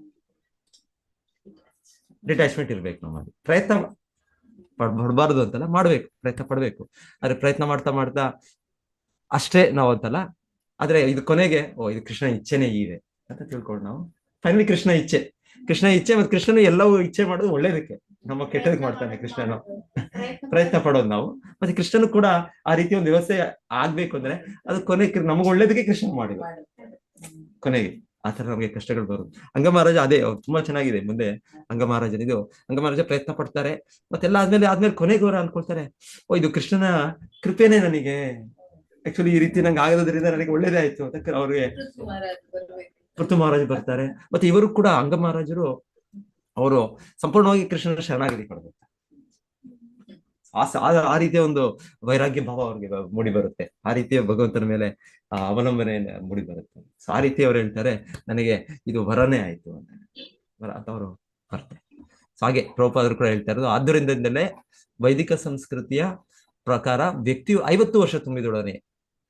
ಡಿಟ್ಯಾಚ್ಮೆಂಟ್ ಇರ್ಬೇಕು, ನಮ್ಮಲ್ಲಿ ಪ್ರಯತ್ನ ಪಡಬಾರ್ದು ಅಂತಲ್ಲ, ಮಾಡ್ಬೇಕು, ಪ್ರಯತ್ನ ಪಡ್ಬೇಕು. ಆದ್ರೆ ಪ್ರಯತ್ನ ಮಾಡ್ತಾ ಮಾಡ್ತಾ ಅಷ್ಟೇ ನಾವು ಅಂತಲ್ಲ, ಆದ್ರೆ ಇದು ಕೊನೆಗೆ ಇದು ಕೃಷ್ಣ ಇಚ್ಛೆನೇ ಇದೆ ಅಂತ ತಿಳ್ಕೊಂಡು ನಾವು ಫೈನಲಿ ಕೃಷ್ಣ ಇಚ್ಛೆ ಮತ್ತೆ ಕೃಷ್ಣನು ಎಲ್ಲವೂ ಇಚ್ಛೆ ಮಾಡೋದು ಒಳ್ಳೇದಕ್ಕೆ, ನಮ್ಮ ಕೆಟ್ಟದಕ್ಕೆ ಮಾಡ್ತಾನೆ ಕೃಷ್ಣನು. ಪ್ರಯತ್ನ ಪಡೋದು ನಾವು, ಮತ್ತೆ ಕೃಷ್ಣನು ಕೂಡ ಆ ರೀತಿ ಒಂದು ವ್ಯವಸ್ಥೆ ಆಗ್ಬೇಕು ಅಂದ್ರೆ ಅದು ಕೊನೆಗೆ ನಮಗೆ ಒಳ್ಳೇದಕ್ಕೆ ಕೃಷ್ಣ ಮಾಡಿದ, ಕೊನೆಗೆ ಆತರ ನಮಗೆ ಕಷ್ಟಗಳು ಬರೋದು. ಅಂಗಮಹಾರಾಜ ಅದೇ ತುಂಬಾ ಚೆನ್ನಾಗಿದೆ. ಮುಂದೆ ಅಂಗಮಹಾರಾಜ ಪ್ರಯತ್ನ ಪಡ್ತಾರೆ, ಮತ್ತೆಲ್ಲ ಆದ್ಮೇಲೆ ಕೊನೆಗೆ ಅವರು ಅನ್ಕೊಳ್ತಾರೆ, ಇದು ಕೃಷ್ಣನ ಕೃಪೆನೇ ನನಗೆ, ಆಕ್ಚುಲಿ ಈ ರೀತಿ ನಂಗೆ ಆಗೋದ್ರಿಂದ ನನಗೆ ಒಳ್ಳೇದೇ ಆಯ್ತು ಅಂತ ಅವ್ರಿಗೆ ಪೃಥು ಮಹಾರಾಜ್ ಬರ್ತಾರೆ. ಮತ್ತೆ ಇವರು ಕೂಡ ಅಂಗಮಹಾರಾಜರು ಅವರು ಸಂಪೂರ್ಣವಾಗಿ ಕೃಷ್ಣನ ಶರಣಾಗತಿ ಪಡ್ಬೇಕು. ಆ ರೀತಿಯ ಒಂದು ವೈರಾಗ್ಯ ಭಾವ ಅವ್ರಿಗೆ ಮೂಡಿ ಬರುತ್ತೆ, ಆ ರೀತಿಯ ಭಗವಂತನ ಮೇಲೆ ಅವಲಂಬನೆ ಮೂಡಿ ಬರುತ್ತೆ. ಸೊ ಆ ರೀತಿ ಅವ್ರು ಹೇಳ್ತಾರೆ, ನನಗೆ ಇದು ವರನೇ ಆಯ್ತು ಅಂತ ಅವರು ಬರ್ತಾರೆ. ಸೊ ಹಾಗೆ ಪ್ರಭುಪಾದರು ಕೂಡ ಹೇಳ್ತಾ ಇರೋದು, ಆದ್ದರಿಂದಲೇ ವೈದಿಕ ಸಂಸ್ಕೃತಿಯ ಪ್ರಕಾರ ವ್ಯಕ್ತಿಯು 50 ವರ್ಷ ತುಂಬಿದೊಡನೆ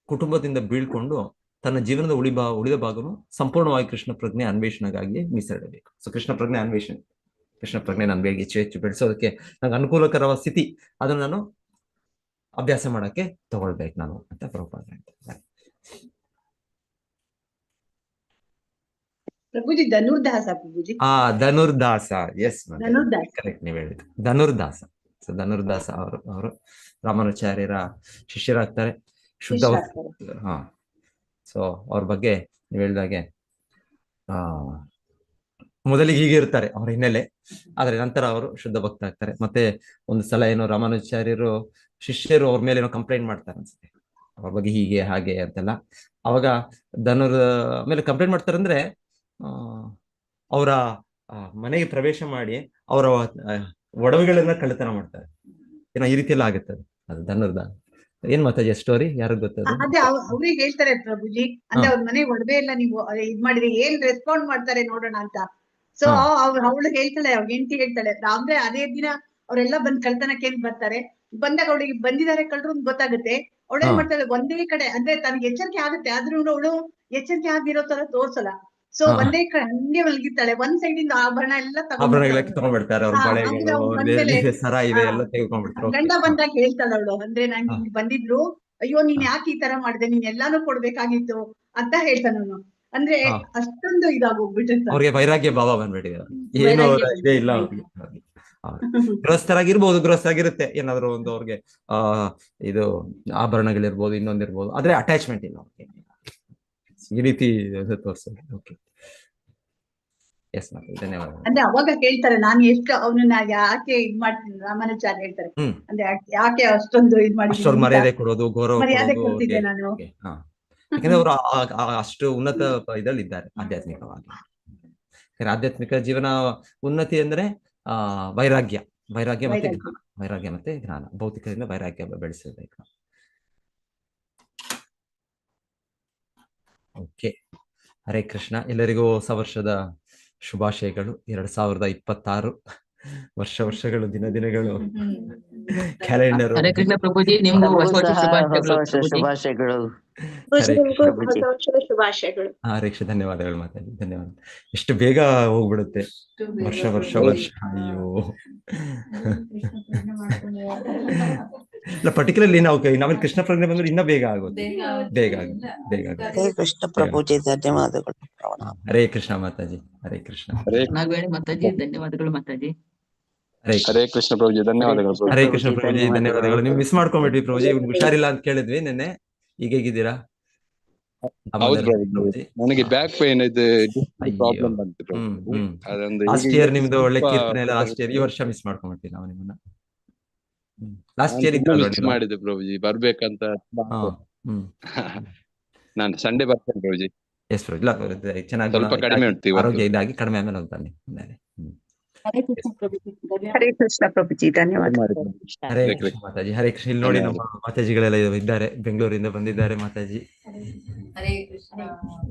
ಕುಟುಂಬದಿಂದ ಬೀಳ್ಕೊಂಡು ತನ್ನ ಜೀವನದ ಉಳಿದ ಭಾಗನು ಸಂಪೂರ್ಣವಾಗಿ ಕೃಷ್ಣ ಪ್ರಜ್ಞೆ ಅನ್ವೇಷಣೆಗಾಗಿ ಮೀಸಲಿಡಬೇಕು. ಸೊ ಕೃಷ್ಣ ಪ್ರಜ್ಞೆ ನಾನು ಬೇಗ ಹೆಚ್ಚು ಬೆಳೆಸೋದಕ್ಕೆ ನಂಗೆ ಅನುಕೂಲಕರವಾದ ಸ್ಥಿತಿ, ಅದನ್ನು ನಾನು ಅಭ್ಯಾಸ ಮಾಡಕ್ಕೆ ತಗೊಳ್ಬೇಕು ನಾನು ಅಂತ ಪ್ರಭುಪಾದ ಹೇಳ್ತಾರೆ. ಪ್ರಭುಜಿ ಧನುರ್ದಾಸ, ಪ್ರಭುಜಿ ಧನುರ್ದಾಸ, ಎಸ್ ಕರೆಕ್ಟ್, ನೀವು ಹೇಳಿದ್ರು ಧನುರ್ದಾಸ. ಸೊ ಧನುರ್ದಾಸ ಅವರು ರಾಮಾನುಚಾರ್ಯರ ಶಿಷ್ಯರಾಗ್ತಾರೆ, ಶುದ್ಧ. ಸೊ ಅವ್ರ ಬಗ್ಗೆ ನೀವು ಹೇಳಿದಾಗೆ ಮೊದಲಿಗೆ ಹೀಗೆ ಇರ್ತಾರೆ ಅವ್ರ ಹಿನ್ನೆಲೆ, ಆದ್ರೆ ನಂತರ ಅವರು ಶುದ್ಧ ಭಕ್ತ ಆಗ್ತಾರೆ. ಮತ್ತೆ ಒಂದು ಸಲ ಏನೋ ರಾಮಾನುಚಾರ್ಯರು ಶಿಷ್ಯರು ಅವ್ರ ಮೇಲೆ ಏನೋ ಕಂಪ್ಲೇಂಟ್ ಮಾಡ್ತಾರೆ ಅನ್ಸುತ್ತೆ, ಅವ್ರ ಬಗ್ಗೆ ಹೀಗೆ ಹಾಗೆ ಅಂತೆಲ್ಲ. ಅವಾಗ ಧನುರ್ ಮೇಲೆ ಕಂಪ್ಲೇಂಟ್ ಮಾಡ್ತಾರೆ ಅಂದ್ರೆ ಅವರ ಮನೆಗೆ ಪ್ರವೇಶ ಮಾಡಿ ಅವರ ಒಡವೆಗಳನ್ನ ಕಳ್ಳತನ ಮಾಡ್ತಾರೆ, ಏನೋ ಈ ರೀತಿ ಎಲ್ಲ ಆಗುತ್ತೆ. ಅದು ಧನುರ್ದ ಏನ್ ಮಾತಾಜಿ ಸ್ಟೋರಿ ಯಾರಿಗ್ ಗೊತ್ತದ? ಅದೇ ಅವ್ರಿಗೆ ಹೇಳ್ತಾರೆ ಪ್ರಭುಜಿ, ಅಂದ್ರೆ ಅವ್ರ ಮನೆ ಒಡವೆ ಎಲ್ಲ ನೀವು ಇದ್ ಮಾಡಿದ್ರೆ ಏನ್ ರೆಸ್ಪಾಂಡ್ ಮಾಡ್ತಾರೆ ನೋಡೋಣ ಅಂತ. ಸೊ ಅವಳು ಹೇಳ್ತಾಳೆ, ಅವ್ರ ಹೆಂಡತಿ ಹೇಳ್ತಾಳೆ, ಅಂದ್ರೆ ಅದೇ ದಿನ ಅವರೆಲ್ಲ ಬಂದ್ ಕಳ್ತನಕ್ಕೆ ಬರ್ತಾರೆ. ಬಂದಾಗ ಅವಳಿಗೆ ಬಂದಿದ್ದಾರೆ ಕಳ್ರು ಅಂತ ಗೊತ್ತಾಗುತ್ತೆ. ಅವಳೇನ್ ಮಾಡ್ತಾಳೆ, ಒಂದೇ ಕಡೆ ಅಂದ್ರೆ ತನಗೆ ಎಚ್ಚರಿಕೆ ಆಗುತ್ತೆ, ಆದ್ರೂ ಅವಳು ಎಚ್ಚರಿಕೆ ಆಗಿರೋ ತರ ತೋರ್ಸಲ್ಲ. ಸೊ ಒಂದೇ ಕಡೆ ಹಂಗೆ ಮಲಗಿರ್ತಾಳೆ, ಒಂದ್ ಸೈಡ್ ಇಂದ ಆಭರಣ ಎಲ್ಲ ತಗೊಂಡ್ಬಿಡ್ತಾರೆ, ಗಂಡ ಬಂದಾಗ ಹೇಳ್ತಾಳ ಅವಳು, ಅಂದ್ರೆ ನಂಗೆ ಹಿಂಗ್ ಬಂದಿದ್ರು, ಅಯ್ಯೋ ನೀನ್ ಯಾಕೆ ಈ ತರ ಮಾಡಿದೆ, ನೀನ್ ಎಲ್ಲಾನು ಕೊಡ್ಬೇಕಾಗಿತ್ತು ಅಂತ ಹೇಳ್ತಾನ ಅವನು. ಅಂದ್ರೆ ಅಷ್ಟೊಂದು ಇದಾಗೋಗ್ಬಿಟ್ಟಿರ್ತಾರೆ, ಅವ್ರಿಗೆ ವೈರಾಗ್ಯ ಭಾವ ಬಂದ್ಬಿಟ್ಟಿದೆ, ಏನು ಇದೇ ಇಲ್ಲ ಅವ್ರಿಗೆ. ಗೃಹಸ್ಥರಾಗಿರುತ್ತೆ, ಏನಾದ್ರು ಒಂದು ಅವ್ರಿಗೆ ಇದು ಆಭರಣಗಳಿರ್ಬೋದು, ಇನ್ನೊಂದಿರ್ಬೋದು, ಆದ್ರೆ ಅಟ್ಯಾಚ್ಮೆಂಟ್ ಇಲ್ಲ ಅವ್ರಿಗೆ, ಈ ರೀತಿ ತೋರಿಸ್ತದೆ. ಓಕೆ, ಎಸ್ ಮಾತಾಡಿ, ಧನ್ಯವಾದ. ಅಂದ್ರೆ ಅವಾಗ ಹೇಳ್ತಾರೆ, ನಾನು ಎಷ್ಟು ಅವನನ್ನ ಯಾಕೆ ಇದ್ ಮಾಡ್ತೀನಿ, ರಾಮಾನುಚಾರ್ಯ ಹೇಳ್ತಾರೆ, ಅಂದ್ರೆ ಯಾಕೆ ಅಷ್ಟೊಂದು ಇದ್ ಮಾಡಿ ಮರ್ಯಾದೆ ಕೊಡೋದು, ಗೌರವ ಕೊಡ್ತಿದ್ದೆ ನಾನು, ಯಾಕಂದ್ರೆ ಅವರು ಅಷ್ಟು ಉನ್ನತ ಇದ್ರಲ್ಲಿ ಇದ್ದಾರೆ ಆಧ್ಯಾತ್ಮಿಕವಾಗಿ. ಆಧ್ಯಾತ್ಮಿಕ ಜೀವನ ಉನ್ನತಿ ಅಂದ್ರೆ ವೈರಾಗ್ಯ ಮತ್ತೆ ಜ್ಞಾನ, ಭೌತಿಕದಿಂದ ವೈರಾಗ್ಯ ಬೆಳೆಸಬೇಕು. ಓಕೆ, ಹರೇ ಕೃಷ್ಣ. ಎಲ್ಲರಿಗೂ ಹೊಸ ವರ್ಷದ ಶುಭಾಶಯಗಳು. 2026 ವರ್ಷಗಳು, ದಿನಗಳು, ಕ್ಯಾಲೆಂಡರ್. ಹರೇ ಕೃಷ್ಣ ಪ್ರಭುಜಿ, ನಿಮ್ಗೂ ಹೊಸ ಶುಭಾಶಯಗಳು. ಹರೇ ಕೃಷ್ಣ, ಧನ್ಯವಾದಗಳು ಮಾತಾಡಿ, ಧನ್ಯವಾದ. ಎಷ್ಟು ಬೇಗ ಹೋಗ್ಬಿಡುತ್ತೆ ವರ್ಷ. ಅಯ್ಯೋ, ಇಲ್ಲ ಪರ್ಟಿಕ್ಯುಲರ್ಲಿ ನಾವೇನು ಕೃಷ್ಣ ಪ್ರಜ್ಞೆ ಬಂದ್ರೆ ಇನ್ನೂ ಬೇಗ ಆಗುತ್ತೆ. ಕೃಷ್ಣ ಪ್ರಭುಜಿ, ಧನ್ಯವಾದಗಳು. ಹರೇ ಕೃಷ್ಣ ಮಾತಾಜಿ, ಹರೇ ಕೃಷ್ಣ. ಮಾತಾಜಿ, ಧನ್ಯವಾದಗಳು ಮಾತಾಜಿ. ಹರೇ ಕೃಷ್ಣ ಪ್ರಭುಜಿ, ಧನ್ಯವಾದಗಳು. ಹರೇ ಕೃಷ್ಣ ಪ್ರಭುಜಿ, ಧನ್ಯವಾದಗಳು. ನೀವು ಮಿಸ್ ಮಾಡ್ಕೊಂಡ್ಬಿಟ್ವಿ ಪ್ರಭುಜಿ, ಹುಷಾರಿಲ್ಲ ಅಂತ ಕೇಳಿದ್ವಿ ನೆನ್ನೆ. ಈಗ ಹೇಗಿದ್ದೀರಾ? ನನಗೆ ಬ್ಯಾಕ್ ಪೇನ್ ಇದೆ, ಪ್ರಾಬ್ಲಮ್ ಬಂತು. ಲಾಸ್ಟ್ ಇಯರ್ ನಿಮ್ದು ಒಳ್ಳೆ ಕೀರ್ತನೆ ಎಲ್ಲ, ಲಾಸ್ಟ್ ಇಯರ್. ಈ ವರ್ಷ ಮಿಸ್ ಮಾಡ್ಕೊಂಡ್ಬಿಟ್ವಿ ನಾವು ನಿಮ್ಮನ್ನ. ಲಾಸ್ಟ್ ಇಯರ್ ಮಿಸ್ ಮಾಡಿದೆ ಪ್ರಭುಜಿ, ಬರ್ಬೇಕಂತ. ನಾನು ಸಂಡೇ ಬರ್ತೇನೆ ಪ್ರಭುಜಿ. ಎಸ್ ಪ್ರಭು, ಇಲ್ಲ ಚೆನ್ನಾಗಿ, ಸ್ವಲ್ಪ ಕಡಿಮೆ ಉಂಟು, ಆರೋಗ್ಯ ಇದಾಗಿ ಕಡಿಮೆ ಆಮೇಲೆ ಹೋಗ್ತಾನೆ. ಹರೇ ಕೃಷ್ಣ ಪ್ರಭುಜಿ, ಧನ್ಯವಾದ. ಹರೇ ಕೃಷ್ಣ ಮಾತಾಜಿ. ಹರೇ ಕೃಷ್ಣ. ಇಲ್ಲಿ ನೋಡಿ ನಮ್ಮ ಮಾತಾಜಿಗಳೆಲ್ಲ ಇದ್ದಾರೆ, ಬೆಂಗಳೂರಿಂದ ಬಂದಿದ್ದಾರೆ ಮಾತಾಜಿ. ಹರೇ ಕೃಷ್ಣ.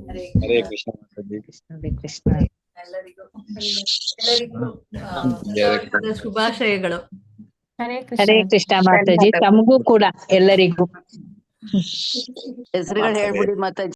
ಹರೇ ಹರೇ ಕೃಷ್ಣ. ಕೃಷ್ಣ. ಹರೇ ಕೃಷ್ಣ. ಎಲ್ಲರಿಗೂ ಶುಭಾಶಯಗಳು. ಹರೇ ಕೃಷ್ಣ ಮಾತಾಜಿ, ತಮಗೂ ಕೂಡ ಎಲ್ಲರಿಗೂ. ಹೆಸರುಗಳು ಹೇಳ್ಬಿಡಿ ಮಾತಾಜಿ.